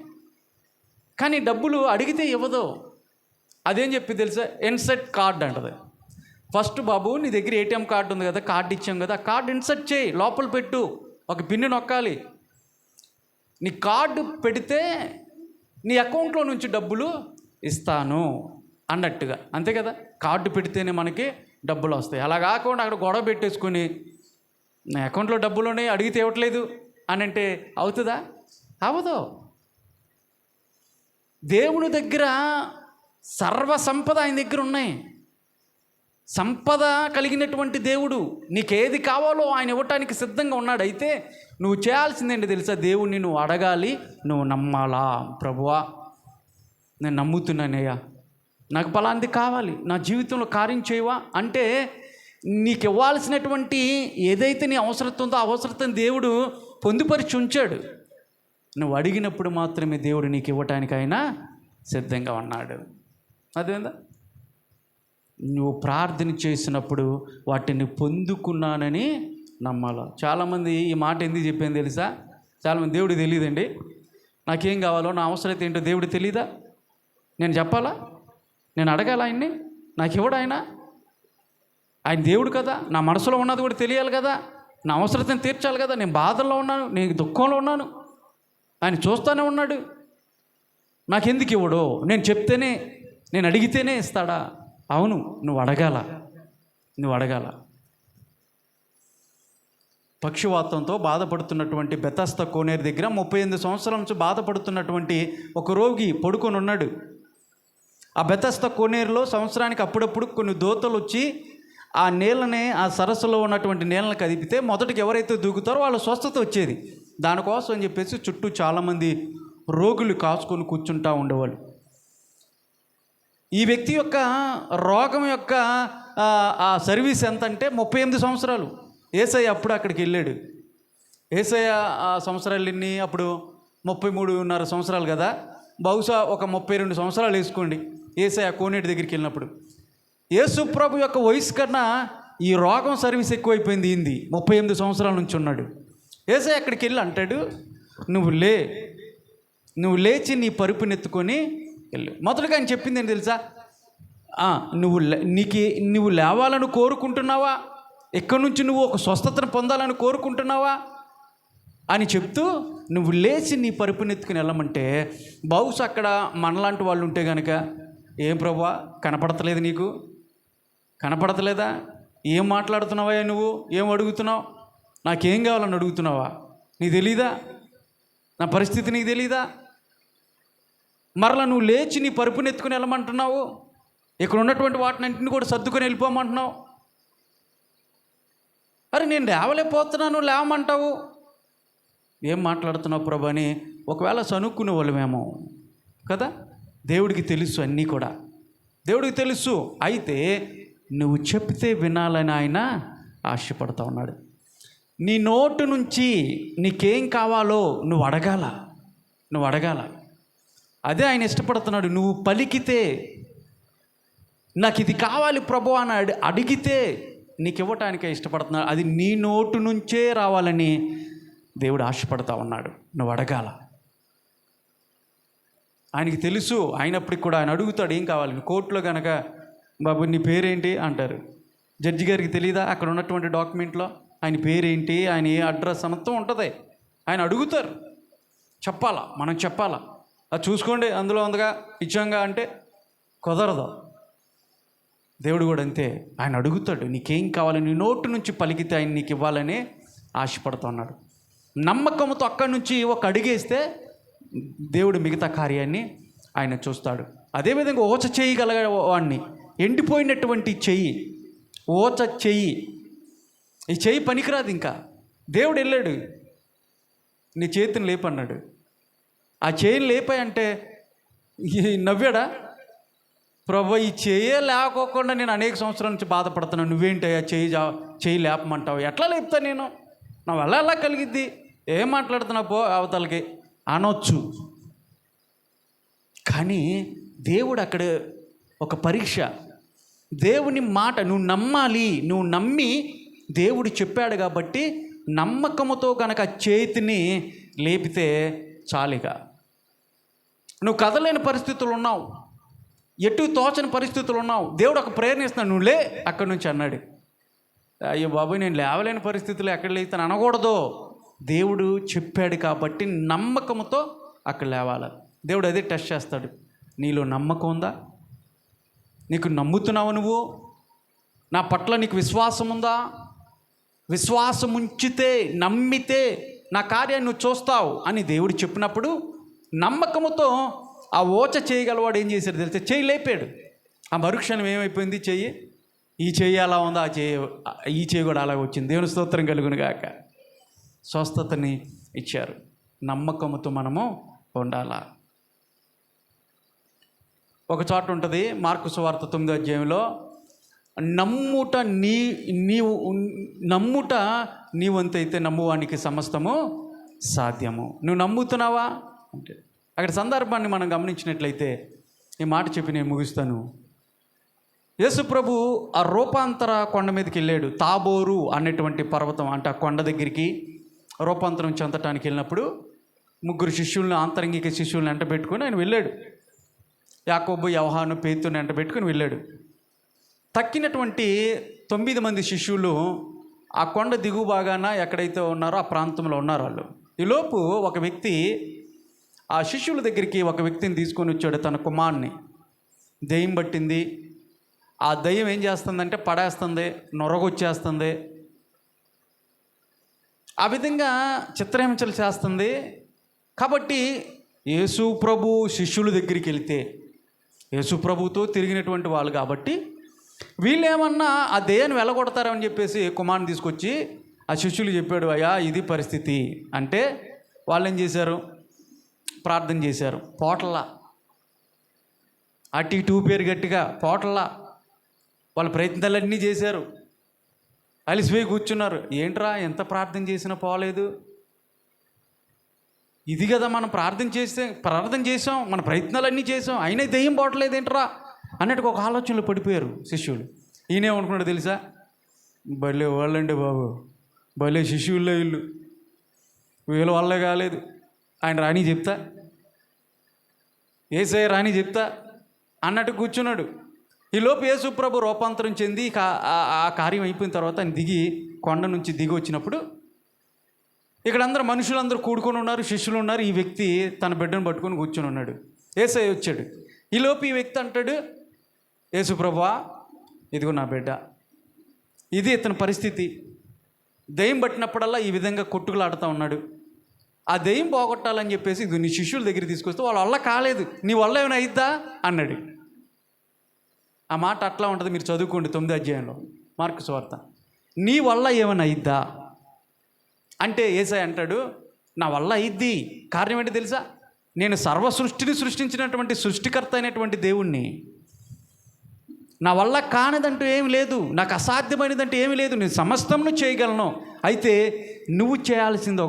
Speaker 1: కానీ డబ్బులు అడిగితే ఇవ్వదు. అదేం చెప్పి తెలుసా, ఇన్సర్ట్ కార్డ్ అంటది. ఫస్ట్ బాబు నీ దగ్గర ఏటీఎం కార్డు ఉంది కదా, కార్డు ఇచ్చాం కదా, ఆ కార్డు ఇన్సర్ట్ చేయి, లోపల పెట్టు, ఒక పిన్ నొక్కాలి. నీ కార్డు పెడితే నీ అకౌంట్లో నుంచి డబ్బులు ఇస్తాను అన్నట్టుగా, అంతే కదా. కార్డు పెడితేనే మనకి డబ్బులు వస్తాయి. అలా కాకుండా అక్కడ గొడవ పెట్టేసుకొని నా అకౌంట్లో డబ్బులునే అడిగితే ఇవ్వట్లేదు అని అంటే అవుతుందా? అవదు. దేవుని దగ్గర సర్వ సంపద ఆయన దగ్గర ఉన్నాయి. సంపద కలిగినటువంటి దేవుడు, నీకేది కావాలో ఆయన ఇవ్వటానికి సిద్ధంగా ఉన్నాడు. అయితే నువ్వు చేయాల్సిందేంటి తెలుసా? దేవుణ్ణి నువ్వు అడగాలి, నువ్వు నమ్మాలా. ప్రభువా, నేను నమ్ముతున్నానయ్యా, నాకు పలాంది కావాలి, నా జీవితంలో కార్యం చేయవా అంటే నీకు ఇవ్వాల్సినటువంటి ఏదైతే నీ అవసరత ఉందో ఆ అవసరతను దేవుడు పొందుపరిచి ఉంచాడు. నువ్వు అడిగినప్పుడు మాత్రమే దేవుడు నీకు ఇవ్వటానికి ఆయన సిద్ధంగా ఉన్నాడు. అదేందా? నువ్వు ప్రార్థన చేసినప్పుడు వాటిని పొందుకున్నానని నమ్మాలా. చాలామంది ఈ మాట ఎందుకు చెప్పాను తెలుసా? చాలామంది దేవుడికి తెలియదండి, నాకేం కావాలో నా అవసరత ఏంటో దేవుడు తెలీదా? నేను చెప్పాలా? నేను అడగాల ఆయన్ని? నాకు ఇవ్వడు ఆయన? ఆయన దేవుడు కదా, నా మనసులో ఉన్నది కూడా తెలియాలి కదా, నా అవసరతను తీర్చాలి కదా. నేను బాధల్లో ఉన్నాను, నేను దుఃఖంలో ఉన్నాను, ఆయన చూస్తూనే ఉన్నాడు. నాకెందుకు ఇవ్వడు? నేను చెప్తేనే, నేను అడిగితేనే ఇస్తాడా? అవును, నువ్వు అడగాల, నువ్వు అడగాల. పక్షవాతంతో బాధపడుతున్నటువంటి బెతస్దా కోనేరు దగ్గర 38 సంవత్సరాల నుంచి బాధపడుతున్నటువంటి ఒక రోగి పడుకొని ఉన్నాడు. ఆ బెతస్దా కోనేరులో సంవత్సరానికి అప్పుడప్పుడు కొన్ని దోతలు వచ్చి ఆ నీళ్ళని, ఆ సరస్సులో ఉన్నటువంటి నీళ్ళని కదిపితే మొదటికి ఎవరైతే దూకుతారో వాళ్ళ స్వస్థత వచ్చేది. దానికోసం అని చెప్పేసి చుట్టూ చాలామంది రోగులు కాచుకొని కూర్చుంటూ ఉండేవాళ్ళు. ఈ వ్యక్తి యొక్క రోగం యొక్క ఆ సర్వీస్ ఎంత అంటే 38 సంవత్సరాలు. యేసయ్య అప్పుడు అక్కడికి వెళ్ళాడు. యేసయ్య ఆ సంవత్సరాలు ఎన్ని? అప్పుడు 33.5 సంవత్సరాలు కదా, బహుశా ఒక 32 సంవత్సరాలు వేసుకోండి. యేసయ్య కోనేటి దగ్గరికి వెళ్ళినప్పుడు యేసు ప్రభు యొక్క వయసు కన్నా ఈ రోగం సర్వీస్ ఎక్కువైపోయింది. ఈంది 38 సంవత్సరాల నుంచి ఉన్నాడు. యేసయ్య అక్కడికి వెళ్ళి అంటాడు, నువ్వు లేచి నీ పరుపునెత్తుకొని వెళ్ళు. మొదటగా ఆయన చెప్పింది ఏంటి తెలుసా? నువ్వు లేవాలని కోరుకుంటున్నావా? ఎక్కడి నుంచి నువ్వు ఒక స్వస్థతను పొందాలని కోరుకుంటున్నావా అని చెప్తూ నువ్వు లేచి నీ పరుపునెత్తుకుని వెళ్ళమంటే, బహుశా అక్కడ మనలాంటి వాళ్ళు ఉంటే కనుక, ఏం ప్రభువా కనపడతలేదు, నీకు కనపడతలేదా? ఏం మాట్లాడుతున్నావా నువ్వు? ఏం అడుగుతున్నావు? నాకేం కావాలని అడుగుతున్నావా? నీకు తెలీదా? నా పరిస్థితి నీకు తెలీదా? మరలా నువ్వు లేచి నీ పరుపునెత్తుకుని వెళ్ళమంటున్నావు, ఇక్కడ ఉన్నటువంటి వాటిని కూడా సర్దుకొని వెళ్ళిపోమంటున్నావు. అరే నేను లేవలేకపోతున్నాను, లేవమంటావు, ఏం మాట్లాడుతున్నావు ప్రభు అని ఒకవేళ సనుక్కునే వాళ్ళమేమో కదా. దేవుడికి తెలుసు, అన్నీ కూడా దేవుడికి తెలుసు. అయితే నువ్వు చెప్తే వినాలని ఆయన ఆశపడుతూ ఉన్నాడు. నీ నోటు నుంచి నీకేం కావాలో నువ్వు అడగాల. అదే ఆయన ఇష్టపడుతున్నాడు. నువ్వు పలికితే, నాకు ఇది కావాలి ప్రభు అని అడిగితే నీకు ఇవ్వటానికే ఇష్టపడుతున్నాడు. అది నీ నోటు నుంచే రావాలని దేవుడు ఆశపడుతూ ఉన్నాడు. నువ్వు అడగాల. ఆయనకి తెలుసు. అయినప్పటికి కూడా ఆయన అడుగుతాడు, ఏం కావాలి? కోర్టులో కనుక, బాబు నీ పేరేంటి అంటారు. జడ్జి గారికి తెలియదా? అక్కడ ఉన్నటువంటి డాక్యుమెంట్లో ఆయన పేరేంటి, ఆయన ఏ అడ్రస్ అంతా ఉంటుంది. ఆయన అడుగుతారు, మనం చెప్పాలా. అది చూసుకోండి, అందులో ఉందిగా, ఇచ్చాంగా అంటే కుదరదు. దేవుడు కూడా అంతే. ఆయన అడుగుతాడు, నీకేం కావాలి? నీ నోటు నుంచి పలికితే ఆయన నీకు ఇవ్వాలని ఆశపడుతున్నాడు. నమ్మకంతో అక్కడి నుంచి ఒక అడిగేస్తే దేవుడు మిగతా కార్యాన్ని ఆయన చూస్తాడు. అదేవిధంగా ఓచ చేయగల వాడిని, ఎండిపోయినటువంటి చెయ్యి, ఓచ చెయ్యి, ఈ చెయ్యి పనికిరాదు ఇంకా. దేవుడు వెళ్ళాడు, నీ చేతిని లేపన్నాడు. ఆ చేయిని లేపాయంటే నవ్వాడా? ప్రభు, ఈ చెయ్యే లేకోకుండా నేను అనేక సంవత్సరాల నుంచి బాధపడుతున్నాను, నువ్వేంటయ్యా చెయ్యి లేపమంటావు? ఎట్లా లేపుతా నేను? నా వల్ల ఎలా కలిగిద్ది? ఏం మాట్లాడుతున్నా పో అవతలకి అనొచ్చు. కానీ దేవుడు అక్కడ ఒక పరీక్ష. దేవుని మాట నువ్వు నమ్మాలి. నువ్వు నమ్మి దేవుడు చెప్పాడు కాబట్టి నమ్మకముతో కనుక చేతిని లేపితే చాలిగా. నువ్వు కదలేని పరిస్థితులు ఉన్నావు, ఎటు తోచని పరిస్థితులు ఉన్నావు, దేవుడు ఒక ప్రేరణ ఇస్తున్నాడు, నువ్వు లే అక్కడి నుంచి అన్నాడు. అయ్యో బాబు, నేను లేవలేని పరిస్థితులు ఎక్కడ లేస్తాను అనకూడదు. దేవుడు చెప్పాడు కాబట్టి నమ్మకంతో అక్కడ లేవాలి. దేవుడు అదే టెస్ట్ చేస్తాడు. నీలో నమ్మకం ఉందా? నీకు నమ్ముతున్నావు నువ్వు? నా పట్ల నీకు విశ్వాసం ఉందా? విశ్వాసం ఉంచితే, నమ్మితే నా కార్యాన్ని నువ్వు చూస్తావు అని దేవుడు చెప్పినప్పుడు నమ్మకముతో ఆ ఓచ చేయగలవాడు ఏం చేశాడు తెలిస్తే చెయ్యి లేపాడు. ఆ మరుక్షణం ఏమైపోయింది? చెయ్యి, ఈ చెయ్యి అలా ఉందా, ఆ చెయ్యి, ఈ చెయ్యి కూడా అలా వచ్చింది. దేవుని స్తోత్రం కలుగును గాక. స్వస్థతని ఇచ్చారు. నమ్మకముతో మనము ఉండాలా. ఒక చోట ఉంటుంది మార్కు సువార్త 9వ అధ్యాయంలో, నమ్ముట నీ వంతైతే నమ్మువానికి సమస్తము సాధ్యము. నువ్వు నమ్ముతున్నావా అంటే అక్కడ సందర్భాన్ని మనం గమనించినట్లయితే, ఈ మాట చెప్పి నేను ముగిస్తాను. యేసు ప్రభు ఆ రూపాంతర కొండ మీదకి వెళ్ళాడు. తాబోరు అనేటువంటి పర్వతం అంటే ఆ కొండ దగ్గరికి రూపాంతరం చెందటానికి వెళ్ళినప్పుడు 3 శిష్యులను, ఆంతరంగిక శిష్యులను వెంట పెట్టుకొని ఆయన వెళ్ళాడు. యాకోబు, యోహాను, పేతురుని వెంట పెట్టుకుని వెళ్ళాడు. తక్కినటువంటి 9 మంది శిష్యులు ఆ కొండ దిగువ భాగాన ఎక్కడైతే ఉన్నారో ఆ ప్రాంతంలో ఉన్నారు వాళ్ళు. ఈలోపు ఒక వ్యక్తి ఆ శిష్యుల దగ్గరికి ఒక వ్యక్తిని తీసుకొని వచ్చాడు, తన కుమారుని. దెయ్యం పట్టింది. ఆ దెయ్యం ఏం చేస్తుందంటే పడేస్తుంది, నొరగొచ్చేస్తుంది, ఆ విధంగా చిత్రహింసలు చేస్తుంది. కాబట్టి యేసు ప్రభు శిష్యుల దగ్గరికి వెళితే, యేసు ప్రభుతో తిరిగినటువంటి వాళ్ళు కాబట్టి వీళ్ళేమన్నా ఆ దెయ్యాన్ని వెళ్ళగొడతారని చెప్పేసి కుమారుని తీసుకొచ్చి ఆ శిష్యులు చెప్పాడు, అయ్యా ఇది పరిస్థితి అంటే వాళ్ళు ఏం చేశారు? ప్రార్థన చేశారు. పోటల్లా అటు ఇటు పేరు గట్టిగా పోటల్లా వాళ్ళ ప్రయత్నాలన్నీ చేశారు. అలిసిపోయి కూర్చున్నారు. ఏంట్రా ఎంత ప్రార్థన చేసినా పోలేదు, ఇది కదా మనం ప్రార్థన చేసాం, మన ప్రయత్నాలన్నీ చేసాం, అయినా దెయ్యం పోవట్లేదు ఏంట్రా అన్నట్టుగా ఒక ఆలోచనలో పడిపోయారు శిష్యులు. ఈయనేమనుకున్నాడు తెలుసా? భలే వాళ్ళండి బాబు, భలే శిష్యుల్లో వీళ్ళ వల్లే కాలేదు, ఆయన రాని చెప్తా, యేసయ్య రాని చెప్తా అన్నట్టు కూర్చున్నాడు. ఈలోపు యేసు ప్రభు రూపాంతరం చెంది ఆ కార్యం అయిపోయిన తర్వాత ఆయన కొండ నుంచి దిగి వచ్చినప్పుడు ఇక్కడ అందరూ మనుషులందరూ కూడుకొని ఉన్నారు, శిష్యులు ఉన్నారు. ఈ వ్యక్తి తన బిడ్డను పట్టుకొని కూర్చొని ఉన్నాడు. యేసయ్య వచ్చాడు. ఈలోపు ఈ వ్యక్తి అంటాడు, యేసు ప్రభువా ఇదిగో నా బిడ్డ, ఇది ఇతని పరిస్థితి. దెయ్యం పట్టినప్పుడల్లా ఈ విధంగా కొట్టుకులాడుతూ ఉన్నాడు. ఆ దెయ్యం పోగొట్టాలని చెప్పేసి ఇది నీ శిష్యుల దగ్గర తీసుకొస్తే వాళ్ళ వల్ల కాలేదు, నీ వల్ల ఏమైనా అయిద్దా అన్నాడు. ఆ మాట అట్లా ఉంటుంది, మీరు చదువుకోండి 9వ అధ్యాయంలో మార్కు సువార్త. నీ వల్ల ఏమైనా అయిద్దా అంటే యేసయ్య అంటాడు, నా వల్ల అయిద్ది. కారణం ఏంటి తెలుసా? నేను సర్వ సృష్టిని సృష్టించినటువంటి సృష్టికర్త అయినటువంటి దేవుణ్ణి. నా వల్ల కానిదంటూ ఏమి లేదు, నాకు అసాధ్యమైనదంటూ ఏమి లేదు, నేను సమస్తంను చేయగలను. అయితే నువ్వు చేయాల్సింది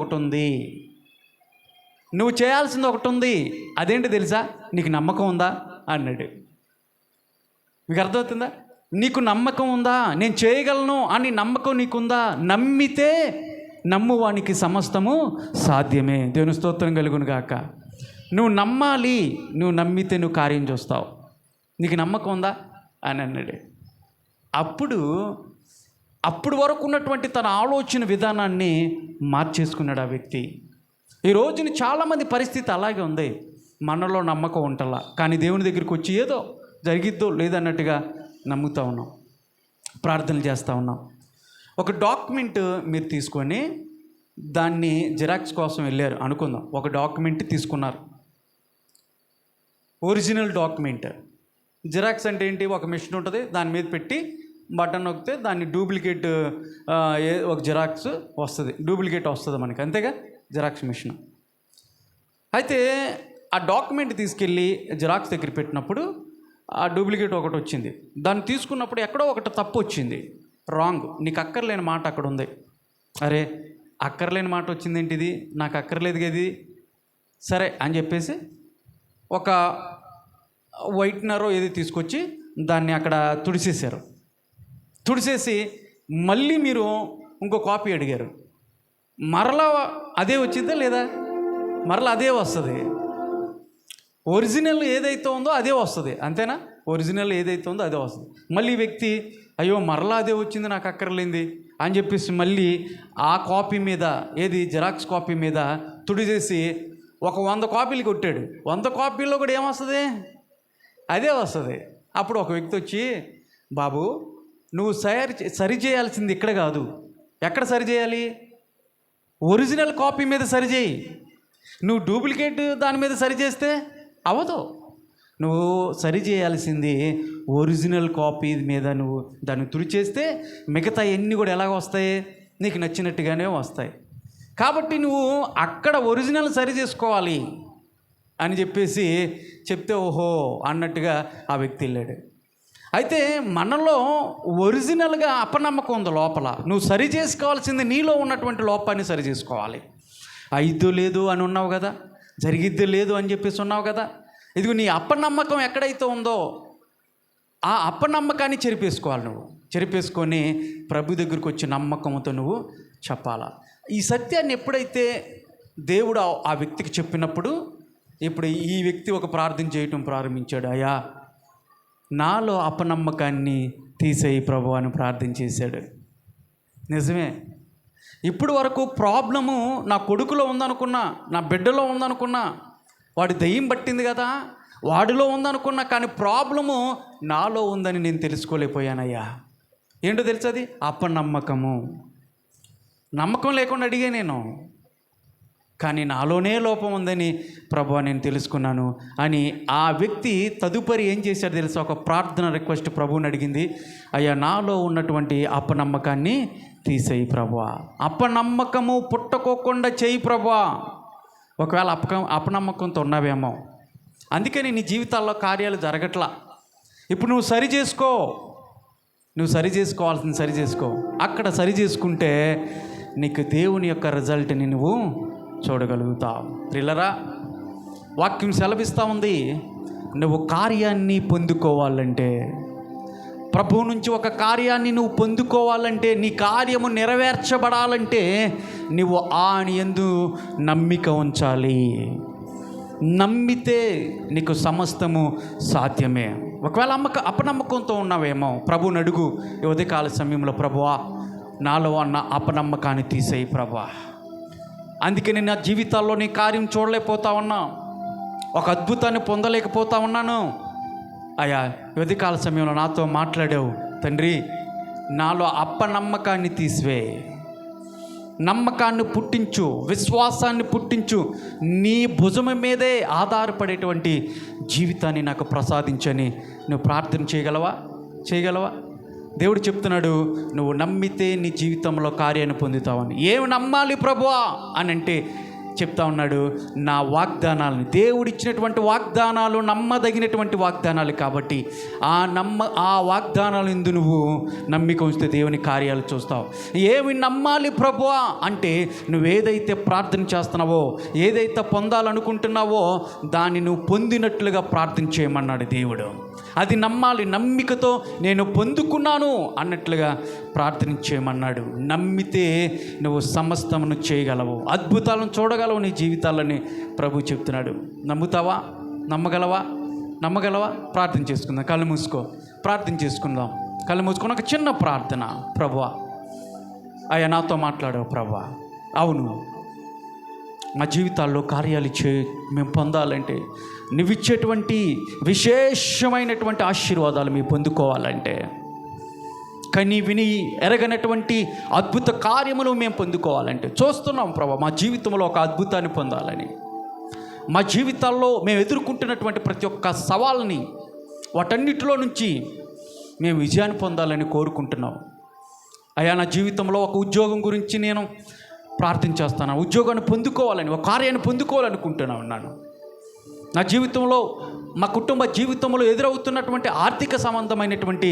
Speaker 1: ఒకటి ఉంది, అదేంటి తెలుసా? నీకు నమ్మకం ఉందా అన్నాడు. మీకు అర్థమవుతుందా? నీకు నమ్మకం ఉందా, నేను చేయగలను అని నమ్మకం నీకుందా? నమ్మితే నమ్మువానికి సమస్తము సాధ్యమే. దేవుని స్తోత్రం కలుగును గాక. నువ్వు నమ్మాలి, నువ్వు నమ్మితే నువ్వు కార్యం చూస్తావు. నీకు నమ్మకం ఉందా అని అన్నాడు. అప్పుడు వరకు ఉన్నటువంటి తన ఆలోచన విధానాన్ని మార్చేసుకున్నాడు ఆ వ్యక్తి. ఈ రోజున చాలామంది పరిస్థితి అలాగే ఉంది. మనలో నమ్మకం ఉంటలా, కానీ దేవుని దగ్గరికి వచ్చి ఏదో జరిగిద్దో లేదన్నట్టుగా నమ్ముతూ ఉన్నాం, ప్రార్థనలు చేస్తూ ఉన్నాం. ఒక డాక్యుమెంట్ మీరు తీసుకొని దాన్ని జిరాక్స్ కోసం వెళ్ళారు అనుకుందాం. ఒక డాక్యుమెంట్ తీసుకున్నారు, ఒరిజినల్ డాక్యుమెంట్. జిరాక్స్ అంటే ఏంటి? ఒక మిషన్ ఉంటుంది, దాని మీద పెట్టి బటన్ నొక్కితే దాన్ని డూప్లికేట్ ఒక జిరాక్స్ వస్తుంది, డూప్లికేట్ వస్తుంది మనకి, అంతేగా జిరాక్స్ మిషన్. అయితే ఆ డాక్యుమెంట్ తీసుకెళ్ళి జిరాక్స్ దగ్గర పెట్టినప్పుడు ఆ డూప్లికేట్ ఒకటి వచ్చింది. దాన్ని తీసుకున్నప్పుడు ఎక్కడో ఒకటి తప్పు వచ్చింది, రాంగ్. నీకు అక్కర్లేని మాట అక్కడ ఉంది. అరే అక్కర్లేని మాట వచ్చింది ఏంటిది, నాకు అక్కర్లేదు కది, సరే అని చెప్పేసి ఒక వైట్నరో ఏది తీసుకొచ్చి దాన్ని అక్కడ తుడిసేశారు. తుడిసేసి మళ్ళీ మీరు ఇంకో కాపీ అడిగారు. మరలా అదే వచ్చిందా లేదా? మరలా అదే వస్తుంది. ఒరిజినల్ ఏదైతే ఉందో అదే వస్తుంది, అంతేనా? ఒరిజినల్ ఏదైతే ఉందో అదే వస్తుంది. మళ్ళీ వ్యక్తి, అయ్యో మరలా అదే వచ్చింది, నాకు అక్కర్లేంది అని చెప్పేసి మళ్ళీ ఆ కాపీ మీద, ఏది జిరాక్స్ కాపీ మీద తుడి చేసి ఒక 100 కాపీలు కొట్టాడు. 100 కాపీల్లో కూడా ఏమొస్తుంది? అదే వస్తుంది. అప్పుడు ఒక వ్యక్తి వచ్చి, బాబు నువ్వు సరి చేయాల్సింది ఇక్కడ కాదు, ఎక్కడ సరి చేయాలి? ఒరిజినల్ కాపీ మీద సరి చేయి. నువ్వు డూప్లికేట్ దాని మీద సరి చేస్తే అవ్వదు. నువ్వు సరి చేయాల్సింది ఒరిజినల్ కాపీ మీద నువ్వు దాన్ని తుడిచేస్తే మిగతా ఎన్ని కూడా ఎలాగ వస్తాయి? నీకు నచ్చినట్టుగానే వస్తాయి. కాబట్టి నువ్వు అక్కడ ఒరిజినల్ సరి చేసుకోవాలి అని చెప్పేసి చెప్తే ఓహో అన్నట్టుగా ఆ వ్యక్తి వెళ్ళాడు. అయితే మనలో ఒరిజినల్గా అపనమ్మకం ఉంది లోపల. నువ్వు సరి చేసుకోవాల్సింది నీలో ఉన్నటువంటి లోపాన్ని సరి చేసుకోవాలి. అయిద్దో లేదు అని ఉన్నావు కదా, జరిగిద్దో లేదు అని చెప్పేసి ఉన్నావు కదా. ఇదిగో నీ అపనమ్మకం ఎక్కడైతే ఉందో ఆ అపనమ్మకాన్ని చెరిపేసుకోవాలి. నువ్వు చెరిపేసుకొని ప్రభు దగ్గరికి వచ్చి నమ్మకంతో నువ్వు చెప్పాలా. ఈ సత్యాన్ని ఎప్పుడైతే దేవుడు ఆ వ్యక్తికి చెప్పినప్పుడు, ఇప్పుడు ఈ వ్యక్తి ఒక ప్రార్థన చేయటం ప్రారంభించాడు. అయ్యా నాలో అపనమ్మకాన్ని తీసేయి ప్రభు అని ప్రార్థన చేశాడు. నిజమే, ఇప్పుడు వరకు ప్రాబ్లము నా కొడుకులో ఉందనుకున్నా, నా బిడ్డలో ఉందనుకున్నా, వాడి దయ్యం పట్టింది కదా వాడిలో ఉందనుకున్నా, కానీ ప్రాబ్లము నాలో ఉందని నేను తెలుసుకోలేకపోయానయ్యా. ఏంటో తెలుసు? అది అపనమ్మకము. నమ్మకం లేకుండా అడిగే నేను, కానీ నాలోనే లోపం ఉందని ప్రభువా నేను తెలుసుకున్నాను అని ఆ వ్యక్తి తదుపరి ఏం చేశాడు తెలుసా? ఒక ప్రార్థన రిక్వెస్ట్ ప్రభువుని అడిగింది. అయ్యా నాలో ఉన్నటువంటి అపనమ్మకాన్ని తీసేయి ప్రభువా, అపనమ్మకము పుట్టుకోకుండా చేయి ప్రభువా. ఒకవేళ అపనమ్మకంతో ఉన్నావేమో, అందుకని నీ జీవితాల్లో కార్యాలు జరగట్లా. ఇప్పుడు నువ్వు సరి చేసుకో, నువ్వు సరి చేసుకోవాల్సింది సరి చేసుకో. అక్కడ సరి చేసుకుంటే నీకు దేవుని యొక్క రిజల్ట్ని నువ్వు చూడగలుగుతావు. ప్రియులరా, వాక్యం సెలవిస్తూ ఉంది, నువ్వు కార్యాన్ని పొందుకోవాలంటే, ప్రభువు నుంచి ఒక కార్యాన్ని నువ్వు పొందుకోవాలంటే, నీ కార్యము నెరవేర్చబడాలంటే నువ్వు ఆయన యందు నమ్మిక ఉంచాలి. నమ్మితే నీకు సమస్తము సాధ్యమే. ఒకవేళ అపనమ్మకంతో ఉన్నావేమో, ప్రభువుని అడుగు ఈ ఉదయకాల సమయంలో, ప్రభువా నాలో అన్న అపనమ్మకాన్ని తీసేయి ప్రభువా. అందుకని నా జీవితాల్లో నీ కార్యం చూడలేకపోతా ఉన్నా, ఒక అద్భుతాన్ని పొందలేకపోతా ఉన్నాను. అయ్యా ఉదయకాల సమయంలో నాతో మాట్లాడావు తండ్రి, నాలో అపనమ్మకాన్ని తీసివే, నమ్మకాన్ని పుట్టించు, విశ్వాసాన్ని పుట్టించు, నీ భుజము మీదే ఆధారపడేటువంటి జీవితాన్ని నాకు ప్రసాదించని నువ్వు ప్రార్థన చేయగలవా? దేవుడు చెప్తున్నాడు, నువ్వు నమ్మితే నీ జీవితంలో కార్యాన్ని పొందుతావని. ఏమి నమ్మాలి ప్రభువా అని అంటే చెప్తా ఉన్నాడు, నా వాగ్దానాలని, దేవుడిచ్చినటువంటి వాగ్దానాలు నమ్మదగినటువంటి వాగ్దానాలు కాబట్టి ఆ వాగ్దానాలు ఎందు నువ్వు నమ్మిక ఉంచితే దేవుని కార్యాలు చూస్తావు. ఏమి నమ్మాలి ప్రభువా అంటే, నువ్వేదైతే ప్రార్థన చేస్తున్నావో, ఏదైతే పొందాలనుకుంటున్నావో దాన్ని నువ్వు పొందినట్లుగా ప్రార్థన చేయమన్నాడు దేవుడు. అది నమ్మాలి, నమ్మికతో నేను పొందుకున్నాను అన్నట్లుగా ప్రార్థన చేయమన్నాడు. నమ్మితే నువ్వు సమస్తమును చేయగలవు, అద్భుతాలను చూడగలవు నీ జీవితాలని ప్రభు చెప్తున్నాడు. నమ్ముతావా? నమ్మగలవా? ప్రార్థన చేసుకుందాం. కళ్ళు మూసుకో, ప్రార్థన చేసుకుందాం. కళ్ళు మూసుకొని ఒక చిన్న ప్రార్థన. ప్రభువా అయ్యా నాతో మాట్లాడావు ప్రభువా, అవును మా జీవితాల్లో కార్యాలు మేము పొందాలంటే, నువ్విచ్చేటువంటి విశేషమైనటువంటి ఆశీర్వాదాలు మేము పొందుకోవాలంటే, కని విని ఎరగనటువంటి అద్భుత కార్యములు మేము పొందుకోవాలంటే, చూస్తున్నాం ప్రభా మా జీవితంలో ఒక అద్భుతాన్ని పొందాలని, మా జీవితాల్లో మేము ఎదుర్కొంటున్నటువంటి ప్రతి ఒక్క సవాల్ని, వాటన్నిటిలో నుంచి మేము విజయాన్ని పొందాలని కోరుకుంటున్నాం. అయ్యా నా జీవితంలో ఒక ఉద్యోగం గురించి నేను ప్రార్థన చేస్తాను, ఉద్యోగాన్ని పొందుకోవాలని, ఒక కార్యాన్ని పొందుకోవాలనుకుంటున్నాను. నా జీవితంలో, మా కుటుంబ జీవితంలో ఎదురవుతున్నటువంటి ఆర్థిక సంబంధమైనటువంటి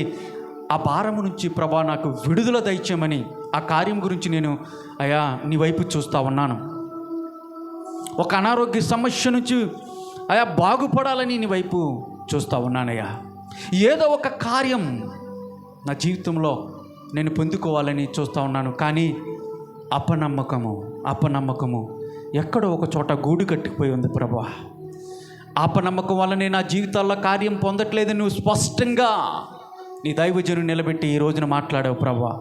Speaker 1: ఆ భారము నుంచి ప్రభా నాకు విడుదల దయచేయమని, ఆ కార్యం గురించి నేను అయ్యా నీ వైపు చూస్తూ ఉన్నాను. ఒక అనారోగ్య సమస్య నుంచి అయ్యా బాగుపడాలని నీ వైపు చూస్తూ ఉన్నానయ్యా. ఏదో ఒక కార్యం నా జీవితంలో నేను పొందుకోవాలని చూస్తూ ఉన్నాను, కానీ అపనమ్మకము ఎక్కడో ఒక చోట గూడు కట్టుకుపోయి ఉంది ప్రభా. అపనమ్మకం వల్లనే నా జీవితాల్లో కార్యం పొందట్లేదు. నువ్వు స్పష్టంగా నీ దైవజను నిలబెట్టి ఈ రోజున మాట్లాడావు ప్రభా.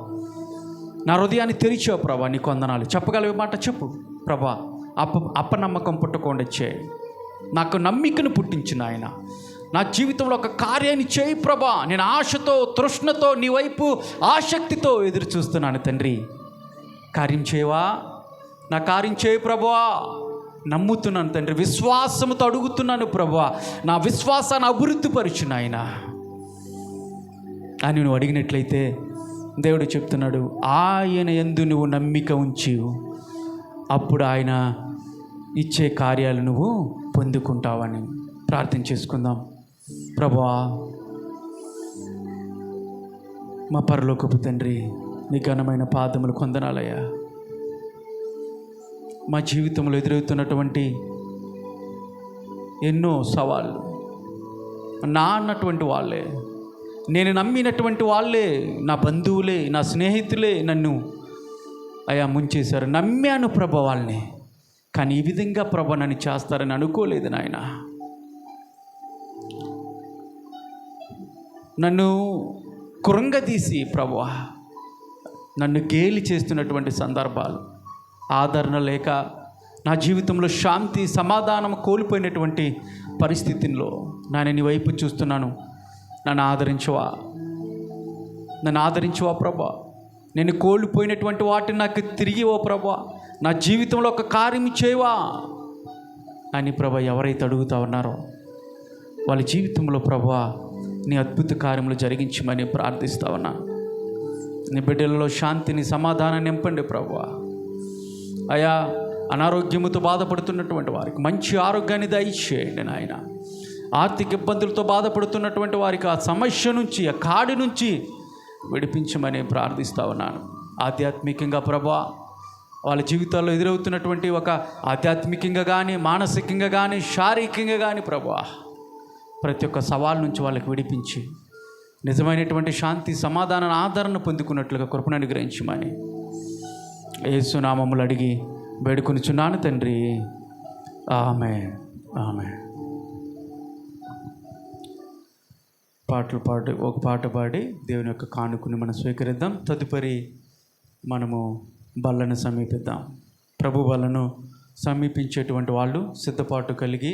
Speaker 1: నా హృదయాన్ని తెరిచావు ప్రభా, నీకు వందనాలు. చెప్పగలిగే మాట చెప్పు ప్రభా. అపనమ్మకం పుట్టకుండా చేయి, నాకు నమ్మికను పుట్టించిన ఆయన. నా జీవితంలో ఒక కార్యాన్ని చేయి ప్రభా. నేను ఆశతో, తృష్ణతో నీ వైపు ఆసక్తితో ఎదురు చూస్తున్నాను తండ్రి. కార్యం చేయవా? నా కార్యం చేయి ప్రభువా. నమ్ముతున్నాను తండ్రి, విశ్వాసముతో అడుగుతున్నాను ప్రభువా. నా విశ్వాసాన్ని అభివృద్ధిపరచు నాయన అని నువ్వు అడిగినట్లయితే దేవుడు చెప్తున్నాడు, ఆయన యందు నువ్వు నమ్మిక ఉంచి అప్పుడు ఆయన ఇచ్చే కార్యాలు నువ్వు పొందుకుంటావని ప్రార్థన చేసుకుందాం. ప్రభువా, మా పరలోకపు తండ్రి, నీ ఘనమైన పాదములు కొందనాలయ్యా. మా జీవితంలో ఎదురవుతున్నటువంటి ఎన్నో సవాళ్ళు, నా అన్నటువంటి వాళ్ళే, నేను నమ్మినటువంటి వాళ్ళే, నా బంధువులే, నా స్నేహితులే నన్ను అయా ముంచేశారు. నమ్మాను ప్రభా వాళ్ళని, కానీ ఈ విధంగా ప్రభా నన్ను చేస్తారని అనుకోలేదు నాయన. నన్ను కృంగదీసి ప్రభువా నన్ను గేలి చేస్తున్నటువంటి సందర్భాలు, ఆదరణ లేక నా జీవితంలో శాంతి సమాధానం కోల్పోయినటువంటి పరిస్థితుల్లో నేను నీ వైపు చూస్తున్నాను. నన్ను ఆదరించవా ప్రభా. నేను కోల్పోయినటువంటి వాటిని నాకు తిరిగి ఓ ప్రభా, నా జీవితంలో ఒక కార్యం చేయవా అని ప్రభా ఎవరైతే అడుగుతా ఉన్నారో వాళ్ళ జీవితంలో ప్రభా నీ అద్భుత కార్యములు జరిగించమని ప్రార్థిస్తా ఉన్నా. నీ బిడ్డలలో శాంతిని, సమాధానాన్ని నింపండి ప్రభువా. అయా, అనారోగ్యముతో బాధపడుతున్నటువంటి వారికి మంచి ఆరోగ్యాన్ని దయచేయండి నాయన. ఆర్థిక ఇబ్బందులతో బాధపడుతున్నటువంటి వారికి ఆ సమస్య నుంచి, ఆ కాడి నుంచి విడిపించమని ప్రార్థిస్తా ఉన్నాను. ఆధ్యాత్మికంగా ప్రభువా వాళ్ళ జీవితాల్లో ఎదురవుతున్నటువంటి ఒక ఆధ్యాత్మికంగా కానీ, మానసికంగా కానీ, శారీరకంగా కానీ ప్రభువా ప్రతి ఒక్క సవాల్ నుంచి వాళ్ళకి విడిపించి నిజమైనటువంటి శాంతి, సమాధానం, ఆదరణ పొందుకున్నట్లుగా కృపను అనుగ్రహించమని యేసు నామములు అడిగి వేడుకొనుచున్నాను తండ్రి. ఆమేన్, ఆమేన్. ఒక పాట పాడి దేవుని యొక్క కానుకని మనం స్వీకరిద్దాం. తదుపరి మనము బల్లను సమీపిద్దాం. ప్రభు బల్లను సమీపించేటువంటి వాళ్ళు సిద్ధపాటు కలిగి